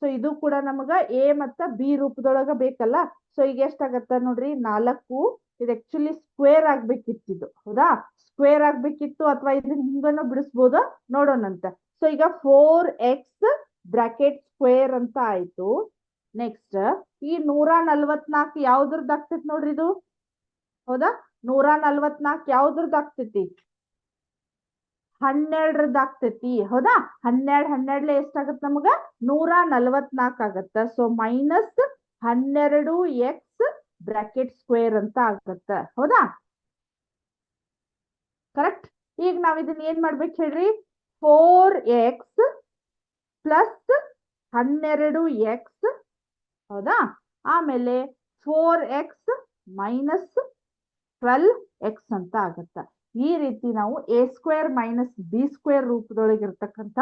ಸೊ ಇದು ಕೂಡ ನಮಗ ಎ ಮತ್ತ ಬಿ ರೂಪದೊಳಗ ಬೇಕಲ್ಲ. ಸೊ ಈಗ ಎಷ್ಟಾಗತ್ತ ನೋಡ್ರಿ, 4. ಇದು ಆಕ್ಚುಲಿ ಸ್ಕ್ವೇರ್ ಆಗ್ಬೇಕಿತ್ತು. ಹೌದಾ, ಸ್ಕ್ವೇರ್ ಆಗ್ಬೇಕಿತ್ತು, ಅಥವಾ ಇದನ್ನ ಹಿಂಗನ್ನು ಬಿಡಿಸ್ಬೋದು, ನೋಡೋಣಂತ. ಸೊ ಈಗ 4x ಬ್ರಾಕೆಟ್ ಸ್ಕ್ವೇರ್ ಅಂತ ಆಯ್ತು. ನೆಕ್ಸ್ಟ್ ಈ 144 ಯಾವ್ದ್ರದ್ದು ಆಗ್ತೈತಿ ನೋಡ್ರಿ ಇದು. ಹೌದಾ, 144 ಯಾವ್ದ್ರದ್ದು ಆಗ್ತೈತಿ? 12ರದ್ದು ಆಗ್ತೈತಿ. ಹೌದಾ, 12 ಎಷ್ಟಾಗತ್ತ ನಮಗ? 144 ಆಗತ್ತ. ಸೊ -12x ಬ್ರಾಕೆಟ್ ಸ್ಕ್ವೇರ್ ಅಂತ ಆಗತ್ತ. ಹೌದಾ, ಕರೆಕ್ಟ್. ಈಗ ನಾವ್ ಇದನ್ನ ಏನ್ ಮಾಡ್ಬೇಕು ಹೇಳ್ರಿ, 4x ಪ್ಲಸ್ 12x. ಹೌದಾ, ಆಮೇಲೆ 4x ಮೈನಸ್ 12x ಅಂತ ಆಗತ್ತ. ಈ ರೀತಿ ನಾವು a² - b² ರೂಪದೊಳಗಿರ್ತಕ್ಕಂಥ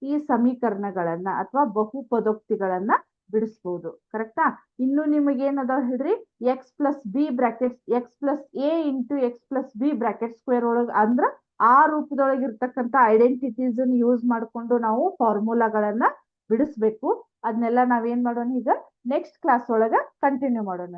ಈ ಸಮೀಕರಣಗಳನ್ನ ಅಥವಾ ಬಹುಪದೋಕ್ತಿಗಳನ್ನ ಬಿಡಿಸ್ಬೋದು. ಕರೆಕ್ಟಾ? ಇನ್ನು ನಿಮಗೇನದಾವ ಹೇಳ್ರಿ, x plus b bracket x plus a into x plus b bracket square ಒಳಗ ಅಂದ್ರ ಆ ರೂಪದೊಳಗಿರ್ತಕ್ಕಂಥ ಐಡೆಂಟಿಟೀಸ್ ಯೂಸ್ ಮಾಡ್ಕೊಂಡು ನಾವು ಫಾರ್ಮುಲಾಗಳನ್ನ ಬಿಡಿಸ್ಬೇಕು. ಅದನ್ನೆಲ್ಲ ನಾವೇನ್ ಮಾಡೋಣ, ಈಗ ನೆಕ್ಸ್ಟ್ ಕ್ಲಾಸ್ ಒಳಗ ಕಂಟಿನ್ಯೂ ಮಾಡೋಣ.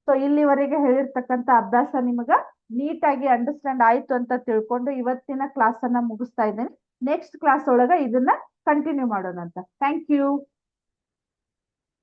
ಸೊ ಇಲ್ಲಿವರೆಗೆ ಹೇಳಿರ್ತಕ್ಕಂಥ ಅಭ್ಯಾಸ ನಿಮಗ ನೀಟಾಗಿ ಅಂಡರ್ಸ್ಟ್ಯಾಂಡ್ ಆಯ್ತು ಅಂತ ತಿಳ್ಕೊಂಡು ಇವತ್ತಿನ ಕ್ಲಾಸ್ ಅನ್ನ ಮುಗಿಸ್ತಾ ಇದ್ದೇನೆ. ನೆಕ್ಸ್ಟ್ ಕ್ಲಾಸ್ ಒಳಗ ಇದನ್ನ ಕಂಟಿನ್ಯೂ ಮಾಡೋಣ ಅಂತ. Thank you.